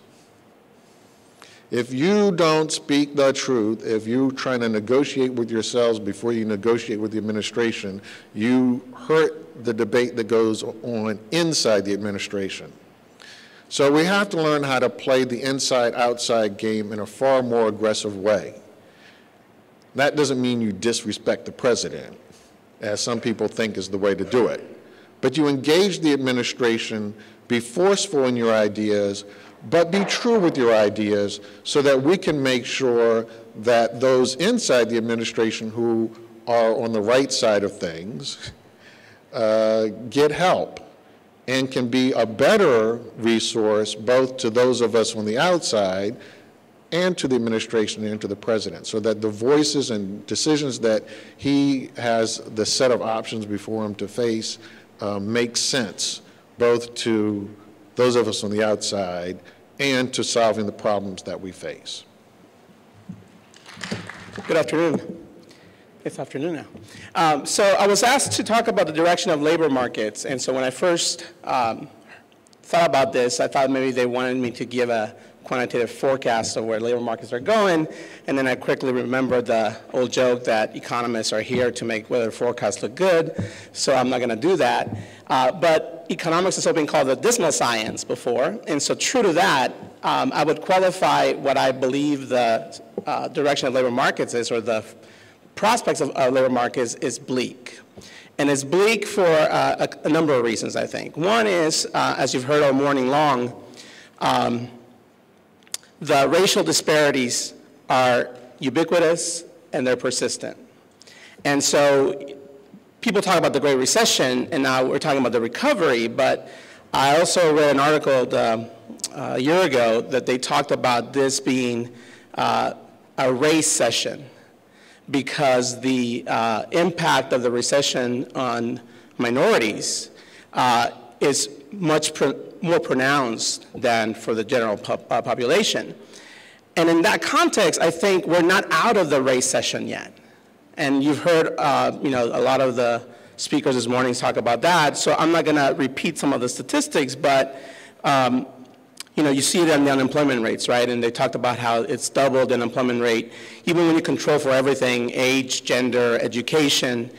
If you don't speak the truth, if you're trying to negotiate with yourselves before you negotiate with the administration, you hurt the debate that goes on inside the administration. So we have to learn how to play the inside-outside game in a far more aggressive way. That doesn't mean you disrespect the president, as some people think is the way to do it. But you engage the administration, be forceful in your ideas, but be true with your ideas so that we can make sure that those inside the administration who are on the right side of things get help and can be a better resource both to those of us on the outside and to the administration and to the president, so that the voices and decisions that he has the set of options before him to face make sense both to those of us on the outside and to solving the problems that we face. Good afternoon. It's afternoon now. So I was asked to talk about the direction of labor markets, and so when I first thought about this, I thought maybe they wanted me to give a quantitative forecast of where labor markets are going, and then I quickly remembered the old joke that economists are here to make weather forecasts look good, so I'm not going to do that. But economics has also been called the dismal science before, and so true to that, I would qualify what I believe the direction of labor markets is, or the prospects of labor markets is bleak. And it's bleak for a number of reasons, I think. One is, as you've heard all morning long, the racial disparities are ubiquitous and they're persistent. And so people talk about the Great Recession, and now we're talking about the recovery, but I also read an article a year ago that they talked about this being a race-cession, because the impact of the recession on minorities is much more pronounced than for the general population. And in that context, I think we're not out of the race-cession yet. And you've heard a lot of the speakers this morning talk about that, so I'm not going to repeat some of the statistics, but you see it in the unemployment rates, right? And they talked about how it's doubled the unemployment rate, even when you control for everything, age, gender, education.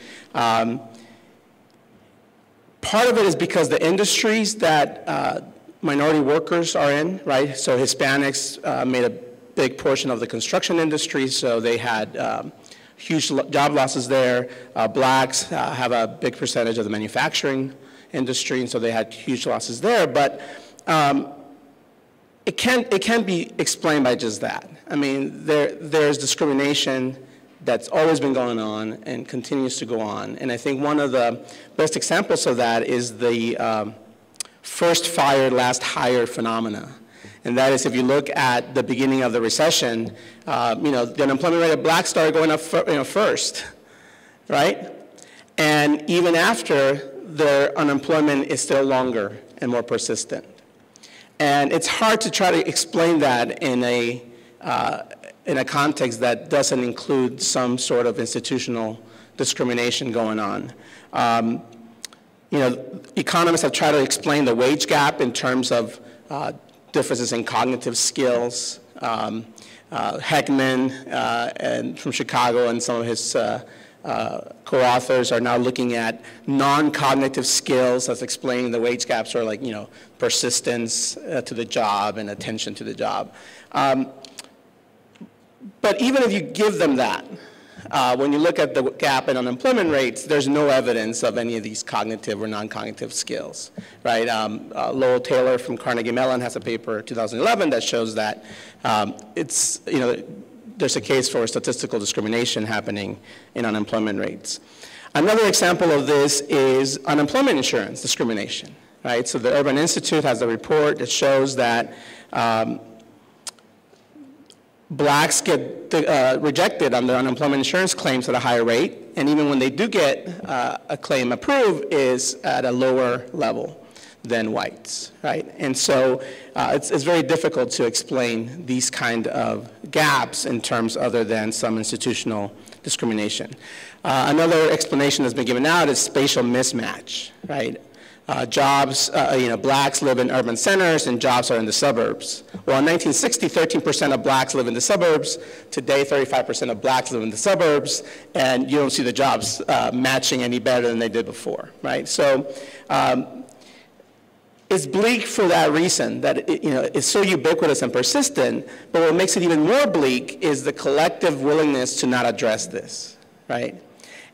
Part of it is because the industries that minority workers are in, right? So Hispanics made a big portion of the construction industry, so they had huge job losses there. Blacks have a big percentage of the manufacturing industry, and so they had huge losses there. But it can't be explained by just that. I mean, there's discrimination that's always been going on and continues to go on. And I think one of the best examples of that is the first fired, last hired phenomena. And that is, if you look at the beginning of the recession, the unemployment rate of blacks started going up first, right? And even after, their unemployment is still longer and more persistent. And it's hard to try to explain that in a context that doesn't include some sort of institutional discrimination going on. Economists have tried to explain the wage gap in terms of differences in cognitive skills. Heckman and from Chicago and some of his co-authors are now looking at non-cognitive skills as explaining the wage gaps, are like, persistence to the job and attention to the job. But even if you give them that, when you look at the gap in unemployment rates, there's no evidence of any of these cognitive or non-cognitive skills, right? Lowell Taylor from Carnegie Mellon has a paper in 2011 that shows that there's a case for statistical discrimination happening in unemployment rates. Another example of this is unemployment insurance discrimination, right? So the Urban Institute has a report that shows that blacks get rejected on their unemployment insurance claims at a higher rate, and even when they do get a claim approved, is at a lower level than whites, right? And so it's very difficult to explain these kind of gaps in terms other than some institutional discrimination. Another explanation that's been given out is spatial mismatch, right? Jobs, blacks live in urban centers and jobs are in the suburbs. Well, in 1960, 13% of blacks live in the suburbs. Today, 35% of blacks live in the suburbs, and you don't see the jobs matching any better than they did before, right? So it's bleak for that reason, that it's so ubiquitous and persistent, but what makes it even more bleak is the collective willingness to not address this, right?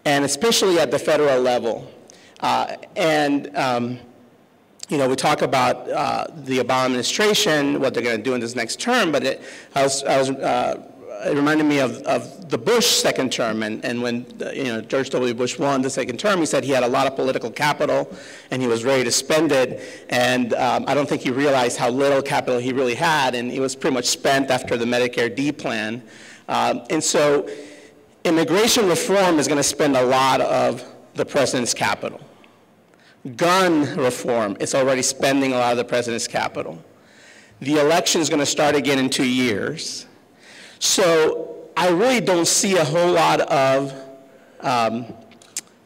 And especially at the federal level. We talk about the Obama administration, what they're going to do in this next term, but it reminded me of the Bush second term, and when George W. Bush won the second term, he said he had a lot of political capital, and he was ready to spend it, and I don't think he realized how little capital he really had, and it was pretty much spent after the Medicare D plan. And so immigration reform is going to spend a lot of the president's capital. Gun reform is already spending a lot of the president's capital. The election is going to start again in 2 years. So I really don't see a whole lot of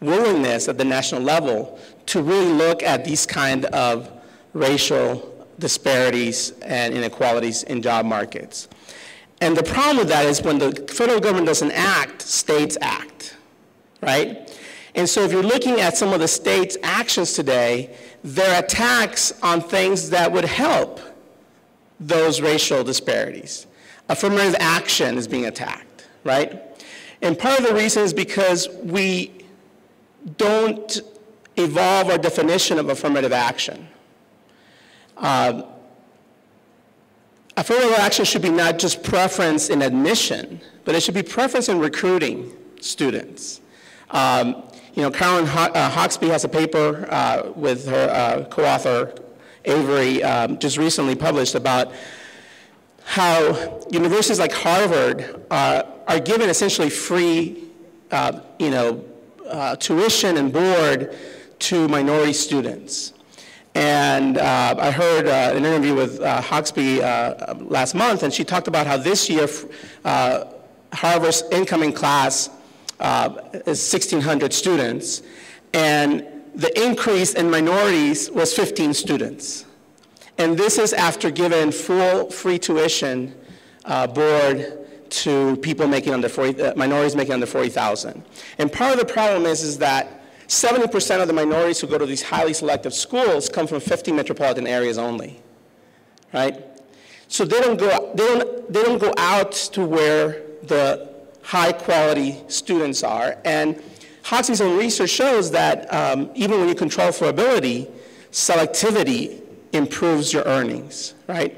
willingness at the national level to really look at these kind of racial disparities and inequalities in job markets. And the problem with that is when the federal government doesn't act, states act, right? And so if you're looking at some of the states' actions today, they're attacks on things that would help those racial disparities. Affirmative action is being attacked, right? And part of the reason is because we don't evolve our definition of affirmative action. Affirmative action should be not just preference in admission, but it should be preference in recruiting students. Carolyn Hawksby has a paper with her co-author Avery just recently published about how universities like Harvard are given essentially free tuition and board to minority students. And I heard an interview with Hawksby last month, and she talked about how this year Harvard's incoming class is 1,600 students, and the increase in minorities was 15 students. And this is after giving full free tuition board to people making under 40, minorities making under 40,000. And part of the problem is that 70% of the minorities who go to these highly selective schools come from 50 metropolitan areas only, right? So they don't go out to where the high quality students are. And Hawksby's own research shows that even when you control for ability, selectivity improves your earnings, right?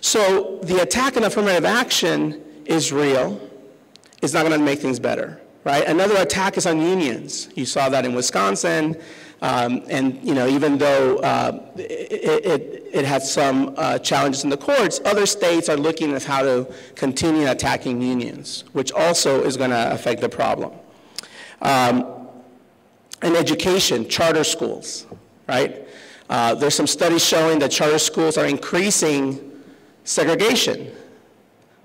So the attack on affirmative action is real. It's not going to make things better, right? Another attack is on unions. You saw that in Wisconsin, and even though it had some challenges in the courts, other states are looking at how to continue attacking unions, which also is going to affect the problem. In education, charter schools, right? There's some studies showing that charter schools are increasing segregation.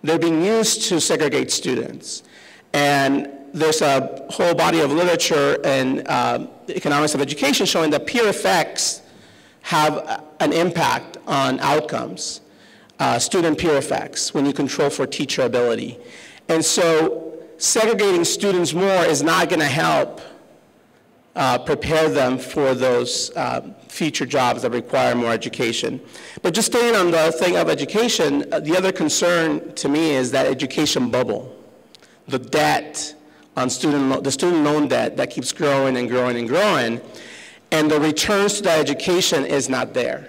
They're being used to segregate students. And there's a whole body of literature in economics of education showing that peer effects have an impact on outcomes, student peer effects, when you control for teacher ability. And so segregating students more is not going to help prepare them for those future jobs that require more education. But just staying on the thing of education, the other concern to me is that education bubble, the debt on the student loan debt that keeps growing and growing and growing, and the returns to that education is not there.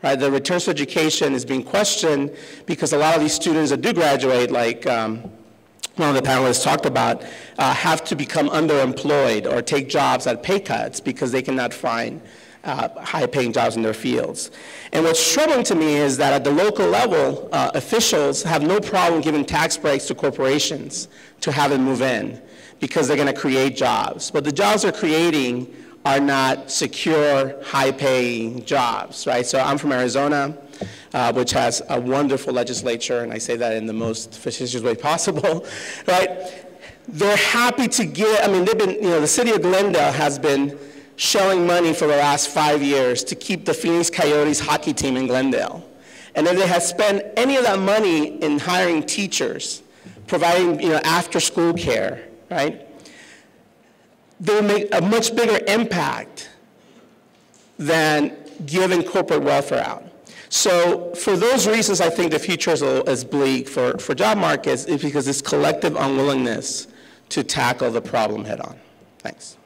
Right? The returns to education is being questioned because a lot of these students that do graduate, like one of the panelists talked about, have to become underemployed or take jobs at pay cuts because they cannot find high-paying jobs in their fields. And what's troubling to me is that at the local level, officials have no problem giving tax breaks to corporations to have them move in because they're going to create jobs. But the jobs they're creating are not secure, high-paying jobs, right? So I'm from Arizona, which has a wonderful legislature, and I say that in the most facetious way possible, right? They're happy to give, I mean, they've been, the city of Glendale has been shelling money for the last 5 years to keep the Phoenix Coyotes hockey team in Glendale. And if they had spent any of that money in hiring teachers, providing, after-school care, right? They would make a much bigger impact than giving corporate welfare out. So for those reasons, I think the future is bleak for job markets is because this collective unwillingness to tackle the problem head on. Thanks.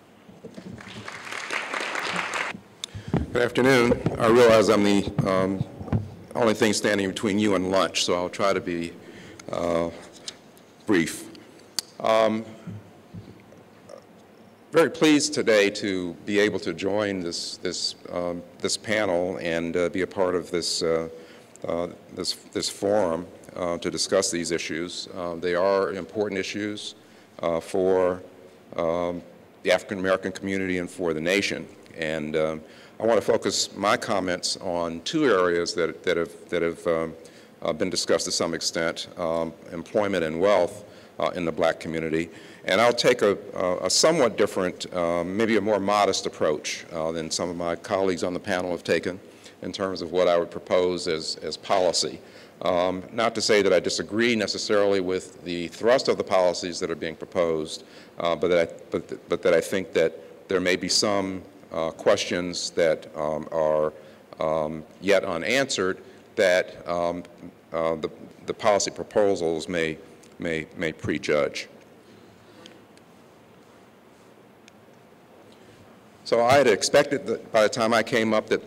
Good afternoon. I realize I'm the only thing standing between you and lunch, so I'll try to be brief. Very pleased today to be able to join this panel and be a part of this forum to discuss these issues. They are important issues for the African American community and for the nation. And I want to focus my comments on two areas that have been discussed to some extent: employment and wealth in the Black community. And I'll take a somewhat different, maybe a more modest approach than some of my colleagues on the panel have taken in terms of what I would propose as policy. Not to say that I disagree necessarily with the thrust of the policies that are being proposed, but that I think that there may be some questions that are yet unanswered that the policy proposals may prejudge. So I had expected that by the time I came up that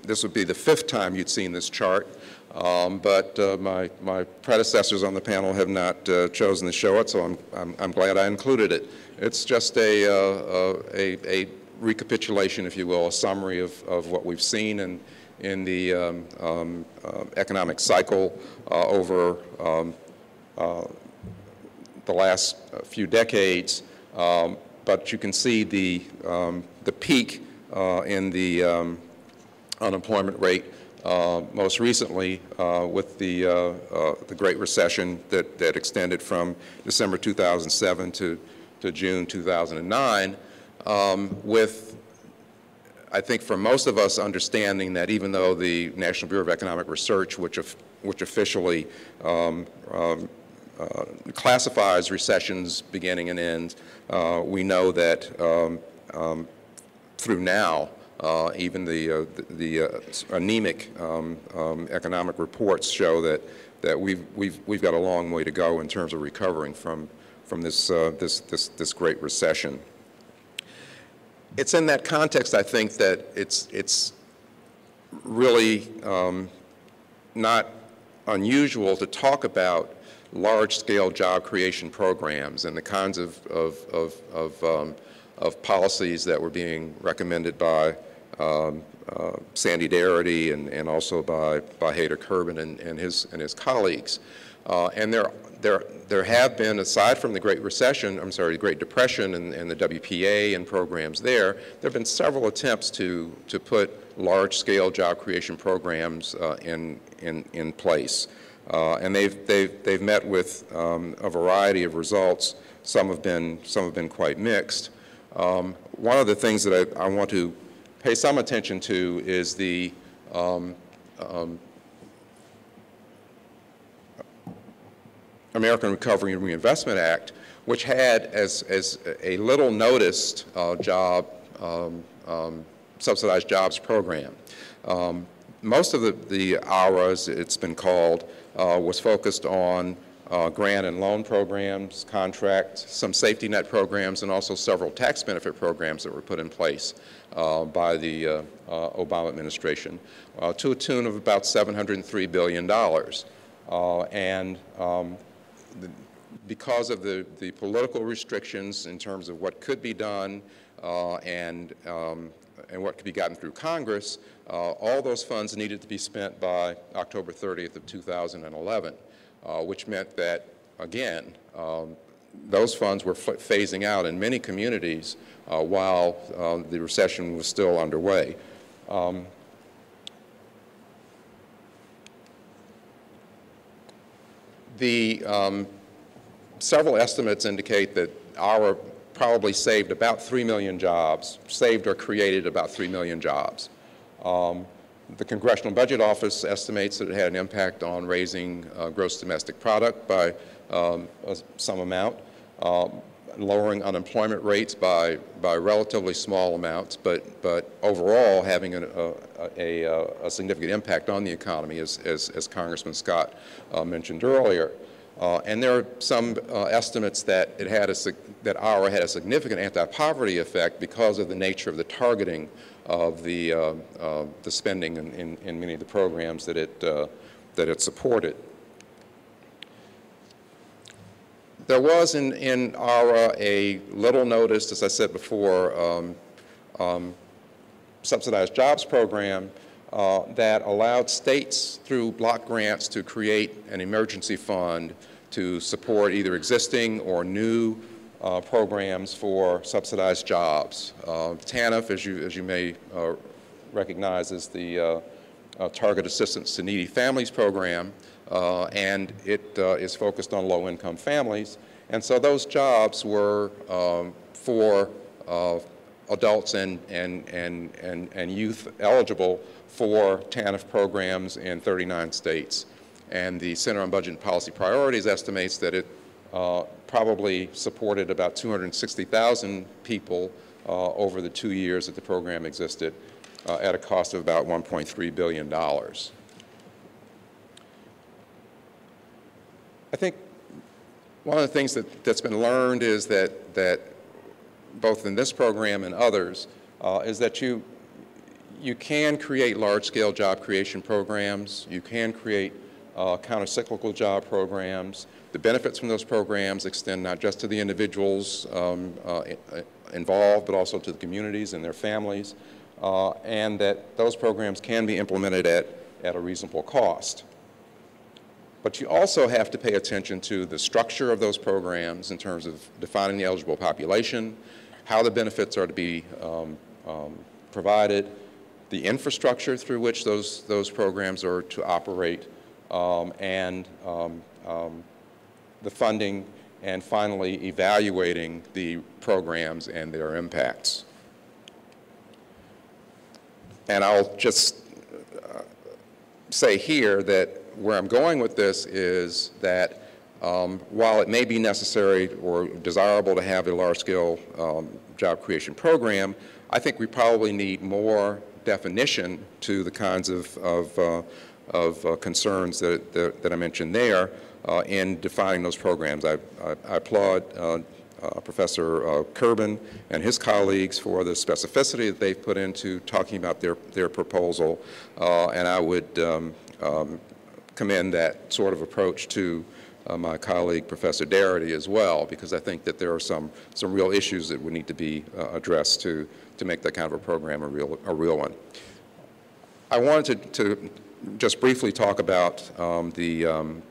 this would be the 5th time you'd seen this chart, but my predecessors on the panel have not chosen to show it, so I'm glad I included it. It's just a recapitulation, if you will, a summary of what we've seen in the economic cycle over the last few decades. But you can see the peak in the unemployment rate most recently with the Great Recession that extended from December 2007 to June 2009, with, I think, for most of us understanding that even though the National Bureau of Economic Research, which officially classifies recessions beginning and ends, we know that through now, even the anemic economic reports show that we've got a long way to go in terms of recovering from this Great Recession. It's in that context, I think, that it's really not unusual to talk about large-scale job creation programs and the kinds of policies that were being recommended by Sandy Darity and also by Hader Kerben and his colleagues. And there have been, aside from the Great Recession, the Great Depression and the WPA and programs there have been several attempts to put large-scale job creation programs in place. And they've met with a variety of results. Some have been quite mixed. One of the things that I want to pay some attention to is the American Recovery and Reinvestment Act, which had as a little noticed subsidized jobs program. Most of the ARA, as it's been called, was focused on grant and loan programs, contracts, some safety net programs, and also several tax benefit programs that were put in place by the Obama administration to a tune of about $703 billion. Because of the political restrictions in terms of what could be done and what could be gotten through Congress, all those funds needed to be spent by October 30th of 2011, which meant that, again, those funds were phasing out in many communities while the recession was still underway. Several estimates indicate that our probably saved about 3 million jobs, saved or created about 3 million jobs. The Congressional Budget Office estimates that it had an impact on raising gross domestic product by some amount, lowering unemployment rates by relatively small amounts, but overall having a significant impact on the economy, as Congressman Scott mentioned earlier. And there are some estimates that that OUR had a significant anti-poverty effect because of the nature of the targeting of the spending in many of the programs that it supported. There was in OUR a little noticed, as I said before, subsidized jobs program that allowed states through block grants to create an emergency fund to support either existing or new programs for subsidized jobs. TANF, as you may recognize, is the Target Assistance to Needy Families program, and it is focused on low-income families. And so those jobs were for adults and youth eligible for TANF programs in 39 states. And the Center on Budget and Policy Priorities estimates that it probably supported about 260,000 people over the 2 years that the program existed at a cost of about $1.3 billion. I think one of the things that's been learned is that both in this program and others is that you can create large-scale job creation programs. You can create counter-cyclical job programs. The benefits from those programs extend not just to the individuals involved, but also to the communities and their families, and that those programs can be implemented at a reasonable cost. But you also have to pay attention to the structure of those programs in terms of defining the eligible population, how the benefits are to be provided, the infrastructure through which those programs are to operate, and the funding, and finally evaluating the programs and their impacts. And I'll just say here that where I'm going with this is that while it may be necessary or desirable to have a large-scale job creation program, I think we probably need more definition to the kinds of concerns that I mentioned there in defining those programs. I applaud Professor Kerbin and his colleagues for the specificity that they've put into talking about their proposal, and I would commend that sort of approach to my colleague Professor Darity as well, because I think that there are some real issues that would need to be addressed to make that kind of a program a real one. I wanted to just briefly talk about the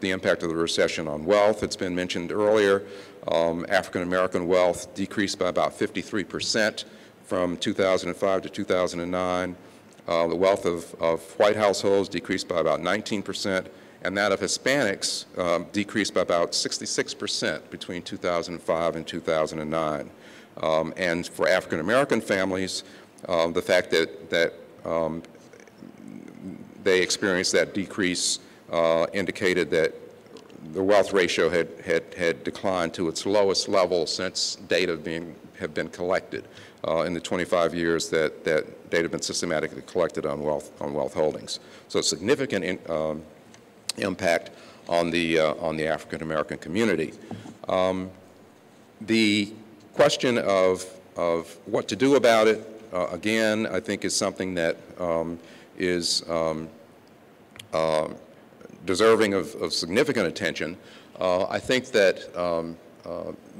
impact of the recession on wealth. It's been mentioned earlier. African American wealth decreased by about 53% from 2005 to 2009. The wealth of white households decreased by about 19%, and that of Hispanics decreased by about 66% between 2005 and 2009. And for African American families, the fact that they experienced that decrease indicated that the wealth ratio had declined to its lowest level since data have been collected in the 25 years that data have been systematically collected on wealth holdings. So significant impact on the African American community. The question of what to do about it, again, I think is something that is deserving of significant attention. I think that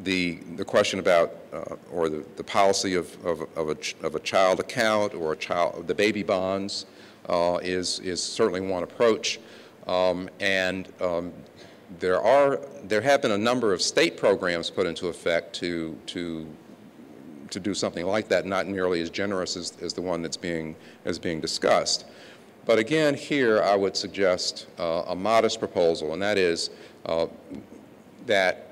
the question about or the policy of a child account or the baby bonds is certainly one approach, and there have been a number of state programs put into effect to do something like that, not nearly as generous as the one that's being discussed. But again, here I would suggest a modest proposal, and that is that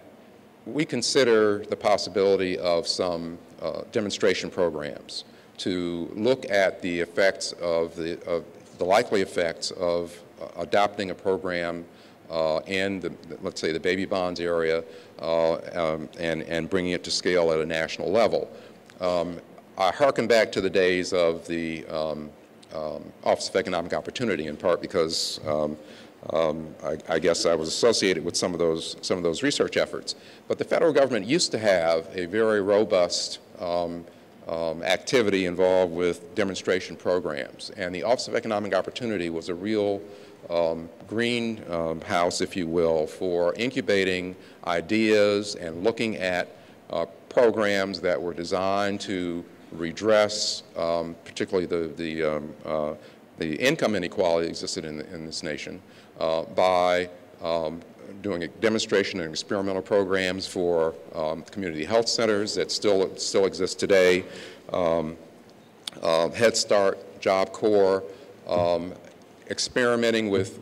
we consider the possibility of some demonstration programs to look at the effects of the likely effects of adopting a program in let's say the baby bonds area and bringing it to scale at a national level. I hearken back to the days of the Office of Economic Opportunity, in part because I guess I was associated with some of those research efforts. But the federal government used to have a very robust activity involved with demonstration programs, and the Office of Economic Opportunity was a real greenhouse, if you will, for incubating ideas and looking at programs that were designed to redress, particularly the income inequality that existed in this nation, by doing a demonstration and experimental programs for community health centers that still exist today, Head Start, Job Corps, experimenting with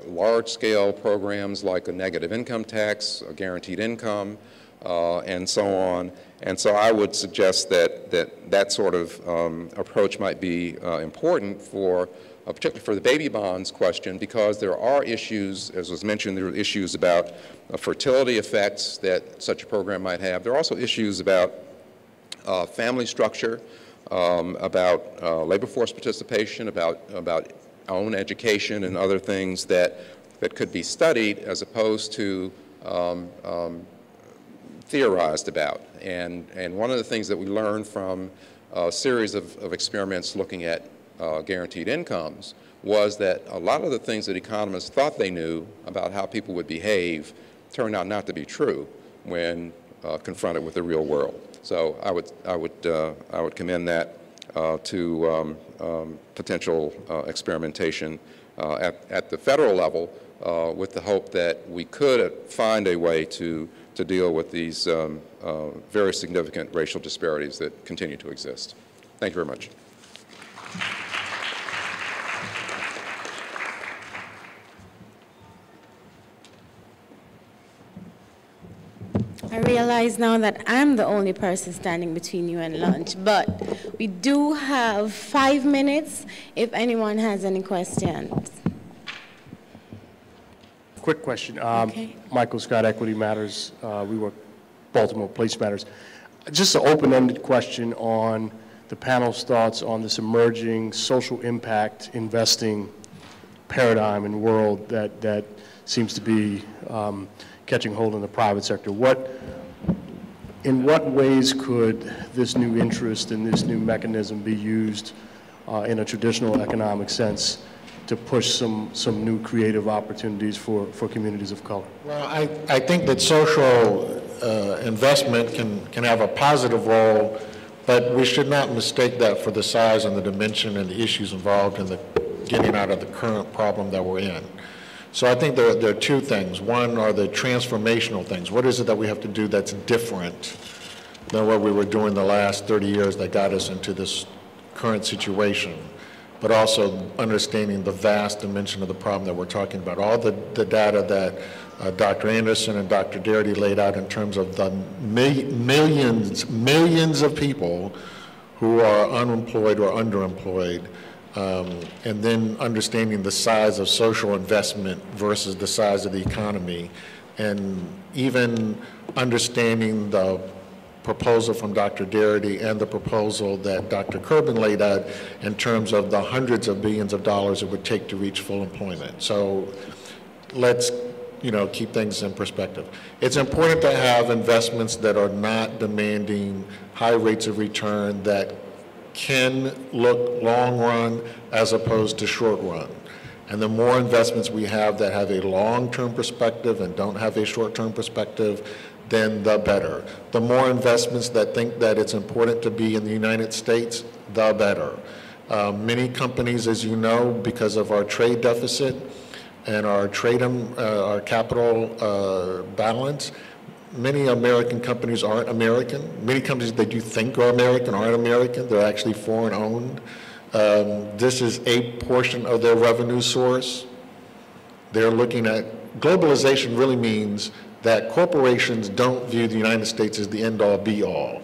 large-scale programs like a negative income tax, a guaranteed income, and so on. And so I would suggest that sort of approach might be important particularly for the baby bonds question, because there are issues, as was mentioned, there are issues about fertility effects that such a program might have. There are also issues about family structure, about labor force participation, about own education and other things that could be studied as opposed to theorized about. And one of the things that we learned from a series of experiments looking at guaranteed incomes was that a lot of the things that economists thought they knew about how people would behave turned out not to be true when confronted with the real world. So I would commend that to potential experimentation at the federal level with the hope that we could find a way to deal with these very significant racial disparities that continue to exist. Thank you very much. I realize now that I'm the only person standing between you and lunch, but we do have 5 minutes if anyone has any questions. Quick question. Okay. Michael Scott, Equity Matters. We work Baltimore Place Matters. Just an open-ended question on the panel's thoughts on this emerging social impact investing paradigm and world that seems to be catching hold in the private sector. In what ways could this new interest and this new mechanism be used in a traditional economic sense to push some new creative opportunities for communities of color? Well, I think that social investment can have a positive role, but we should not mistake that for the size and the dimension and the issues involved in the getting out of the current problem that we're in. So I think there are two things. One are the transformational things. What is it that we have to do that's different than what we were doing the last 30 years that got us into this current situation? But also understanding the vast dimension of the problem that we're talking about. All the data that Dr. Anderson and Dr. Darity laid out in terms of the millions of people who are unemployed or underemployed, and then understanding the size of social investment versus the size of the economy, and even understanding the proposal from Dr. Darity and the proposal that Dr. Kerbin laid out in terms of the hundreds of billions of dollars it would take to reach full employment. So let's keep things in perspective. It's important to have investments that are not demanding high rates of return, that can look long run as opposed to short run. And the more investments we have that have a long-term perspective and don't have a short-term perspective, then the better. The more investments that think that it's important to be in the United States, the better. Many companies, as you know, because of our trade deficit and our capital balance, many American companies aren't American. Many companies that you think are American aren't American. They're actually foreign-owned. This is a portion of their revenue source. They're looking at, globalization really means that corporations don't view the United States as the end-all, be-all.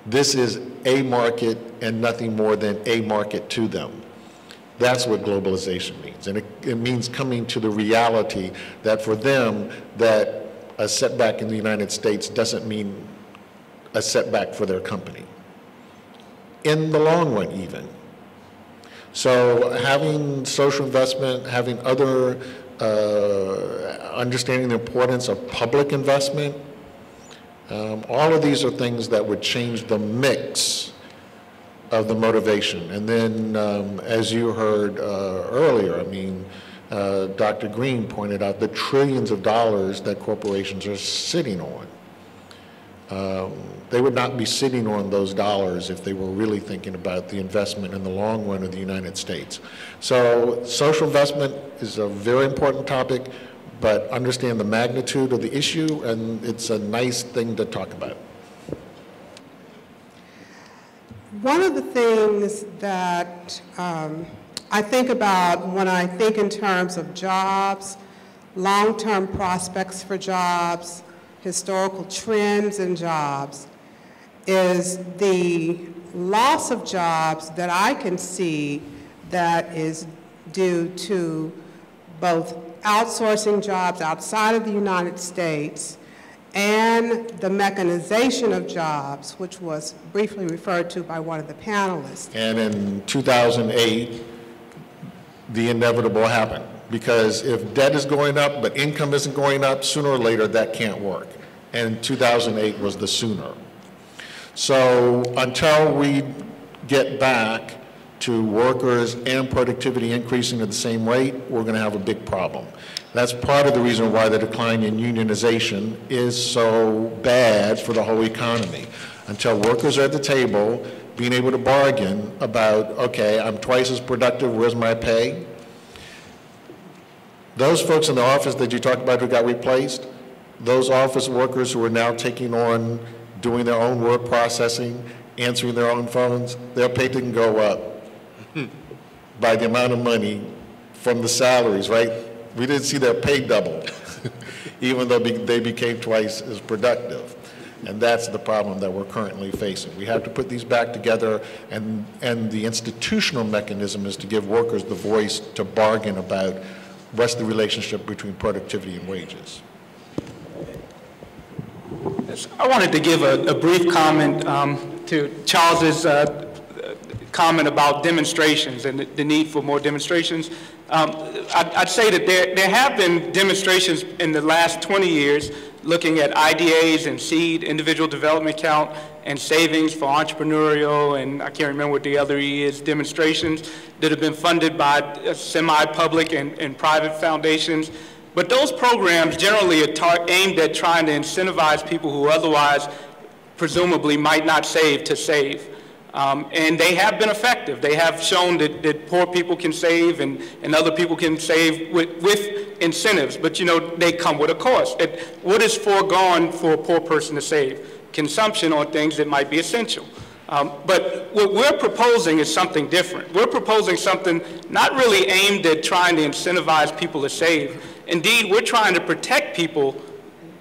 This is a market and nothing more than a market to them. That's what globalization means. And it means coming to the reality that for them, that a setback in the United States doesn't mean a setback for their company, in the long run even. So having social investment, having other understanding the importance of public investment, all of these are things that would change the mix of the motivation. And then, as you heard earlier, I mean, Dr. Green pointed out the trillions of dollars that corporations are sitting on. They would not be sitting on those dollars if they were really thinking about the investment in the long run of the United States. So social investment is a very important topic, but understand the magnitude of the issue, and it's a nice thing to talk about. One of the things that I think about when I think in terms of jobs, long-term prospects for jobs, historical trends in jobs, is the loss of jobs that I can see that is due to both outsourcing jobs outside of the United States and the mechanization of jobs, which was briefly referred to by one of the panelists. And in 2008, the inevitable happened. Because if debt is going up but income isn't going up, sooner or later that can't work. And 2008 was the sooner. So until we get back to workers and productivity increasing at the same rate, we're going to have a big problem. That's part of the reason why the decline in unionization is so bad for the whole economy. Until workers are at the table being able to bargain about, okay, I'm twice as productive, where's my pay? Those folks in the office that you talked about who got replaced, those office workers who are now taking on doing their own work processing, answering their own phones, their pay didn't go up by the amount of money from the salaries, right? We didn't see their pay double, even though they became twice as productive. And that's the problem that we're currently facing. We have to put these back together, and the institutional mechanism is to give workers the voice to bargain about what's the relationship between productivity and wages. I wanted to give a brief comment to Charles's comment about demonstrations and the need for more demonstrations. I'd say that there have been demonstrations in the last 20 years looking at IDAs and seed, individual development account, and savings for entrepreneurial, and I can't remember what the other E is, demonstrations that have been funded by semi-public and private foundations. But those programs generally are aimed at trying to incentivize people who otherwise presumably might not save to save. And they have been effective. They have shown that poor people can save and other people can save with incentives, but you know, they come with a cost. What is foregone for a poor person to save? Consumption on things that might be essential. But what we're proposing is something different. We're proposing something not really aimed at trying to incentivize people to save. Indeed, we're trying to protect people,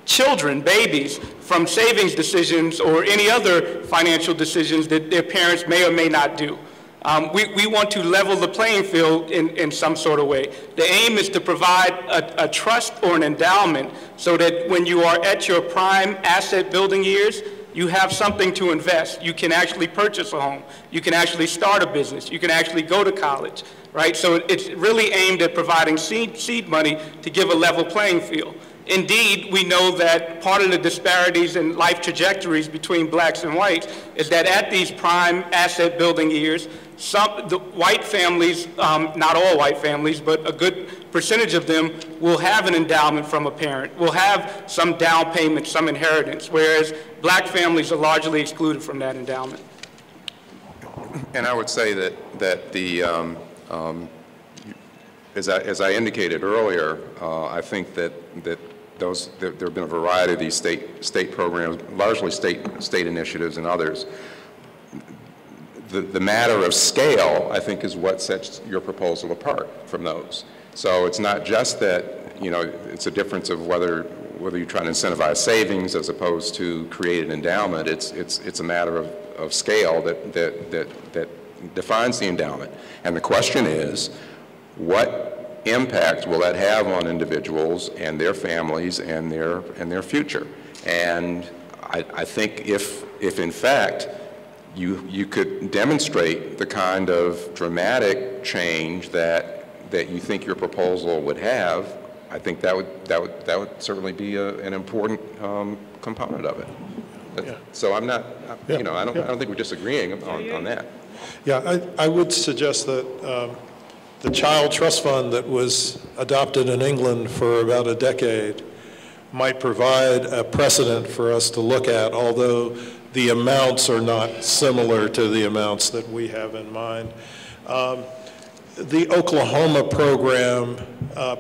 children, babies, from savings decisions or any other financial decisions that their parents may or may not do. We want to level the playing field in some sort of way. The aim is to provide a trust or an endowment so that when you are at your prime asset building years, you have something to invest. You can actually purchase a home. You can actually start a business. You can actually go to college, right? So it's really aimed at providing seed money to give a level playing field. Indeed, we know that part of the disparities in life trajectories between blacks and whites is that at these prime asset building years, the white families, not all white families, but a good percentage of them will have an endowment from a parent, will have some down payment, some inheritance, whereas black families are largely excluded from that endowment. And I would say that the, as I indicated earlier, I think that there have been a variety of these state programs, largely state initiatives and others. The matter of scale, I think, is what sets your proposal apart from those. So it's not just that, you know, it's a difference of whether you're trying to incentivize savings as opposed to create an endowment. It's a matter of scale that defines the endowment. And the question is, what impact will that have on individuals and their families and their future? And I think if in fact you could demonstrate the kind of dramatic change that you think your proposal would have, I think that would certainly be an important component of it. Yeah. So I'm not, you know, I don't think we're disagreeing on that. Yeah, I would suggest that the child trust fund that was adopted in England for about a decade might provide a precedent for us to look at, although the amounts are not similar to the amounts that we have in mind. The Oklahoma program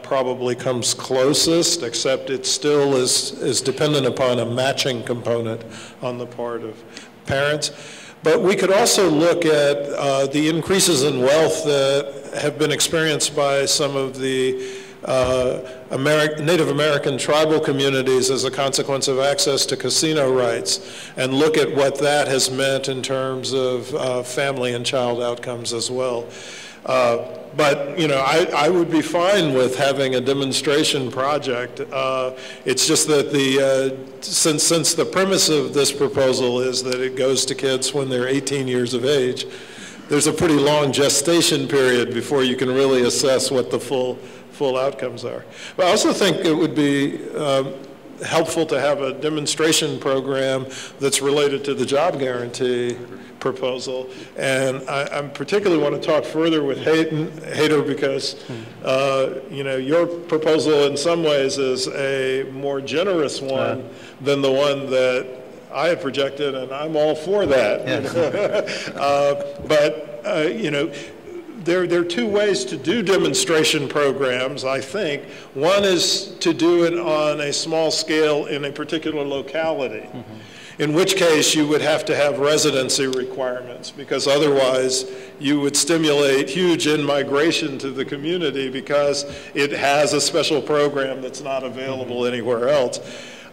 probably comes closest, except it still is dependent upon a matching component on the part of parents. But we could also look at the increases in wealth that have been experienced by some of the Native American tribal communities as a consequence of access to casino rights, and look at what that has meant in terms of family and child outcomes as well. But, you know, I would be fine with having a demonstration project. It's just that since the premise of this proposal is that it goes to kids when they're 18 years of age, there's a pretty long gestation period before you can really assess what the full outcomes are. But I also think it would be helpful to have a demonstration program that's related to the job guarantee proposal. And I particularly want to talk further with Hader because, you know, your proposal in some ways is a more generous one than the one that I had projected, and I'm all for that. But, you know, there are two ways to do demonstration programs, I think. One is to do it on a small scale in a particular locality, in which case you would have to have residency requirements, because otherwise you would stimulate huge in-migration to the community because it has a special program that's not available anywhere else.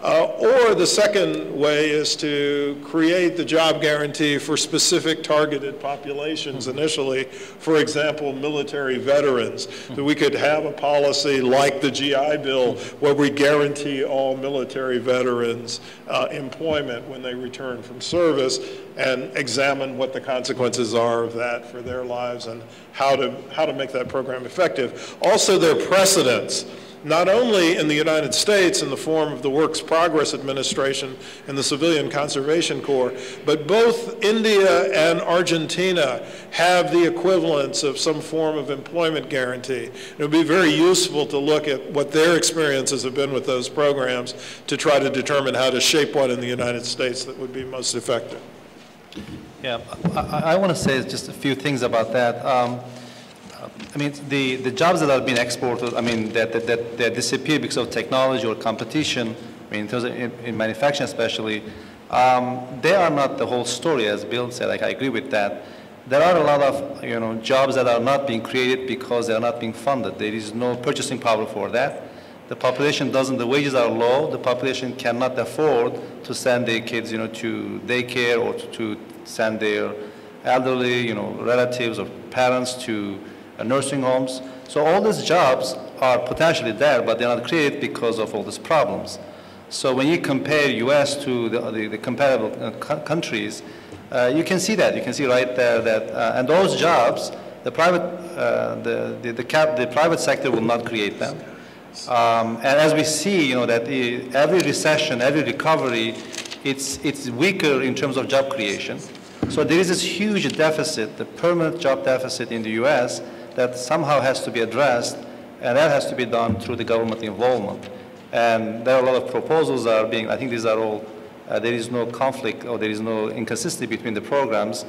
Or the second way is to create the job guarantee for specific targeted populations initially, for example, military veterans, that we could have a policy like the GI Bill where we guarantee all military veterans employment when they return from service, and examine what the consequences are of that for their lives and how to make that program effective. Also, there are precedents, not only in the United States in the form of the Works Progress Administration and the Civilian Conservation Corps, but both India and Argentina have the equivalents of some form of employment guarantee. It would be very useful to look at what their experiences have been with those programs to try to determine how to shape one in the United States that would be most effective. Yeah, I want to say just a few things about that. I mean, the jobs that are being exported, I mean, that disappear because of technology or competition, I mean, in terms of in manufacturing especially, they are not the whole story, as Bill said. Like, I agree with that. There are a lot of, you know, jobs that are not being created because they are not being funded. There is no purchasing power for that. The population doesn't, the wages are low. The population cannot afford to send their kids, you know, to daycare or to send their elderly, you know, relatives or parents to nursing homes. So all these jobs are potentially there, but they're not created because of all these problems. So when you compare U.S. to the comparable countries, you can see that. You can see right there that, and those jobs, the private sector will not create them. And as we see, you know, that every recession, every recovery, it's weaker in terms of job creation. So there is this huge deficit, the permanent job deficit in the U.S. that somehow has to be addressed, and that has to be done through the government involvement. And there are a lot of proposals that are being, I think these are all, there is no conflict or there is no inconsistency between the programs.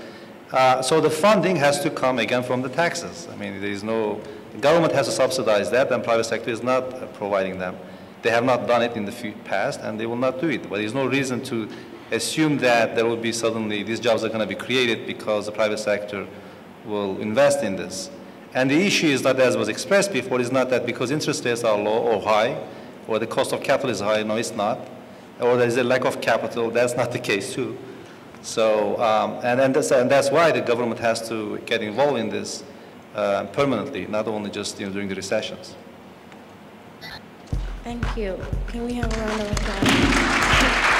So the funding has to come again from the taxes. I mean, there is no, the government has to subsidize that, and private sector is not providing them. They have not done it in the past, and they will not do it. But there's no reason to assume that there will be suddenly, these jobs are going to be created because the private sector will invest in this. And the issue is not, as was expressed before, is not that because interest rates are low or high, or the cost of capital is high. No, it's not. Or there is a lack of capital. That's not the case, too. So, and that's why the government has to get involved in this permanently, not only just during the recessions. Thank you. Can we have a round of applause?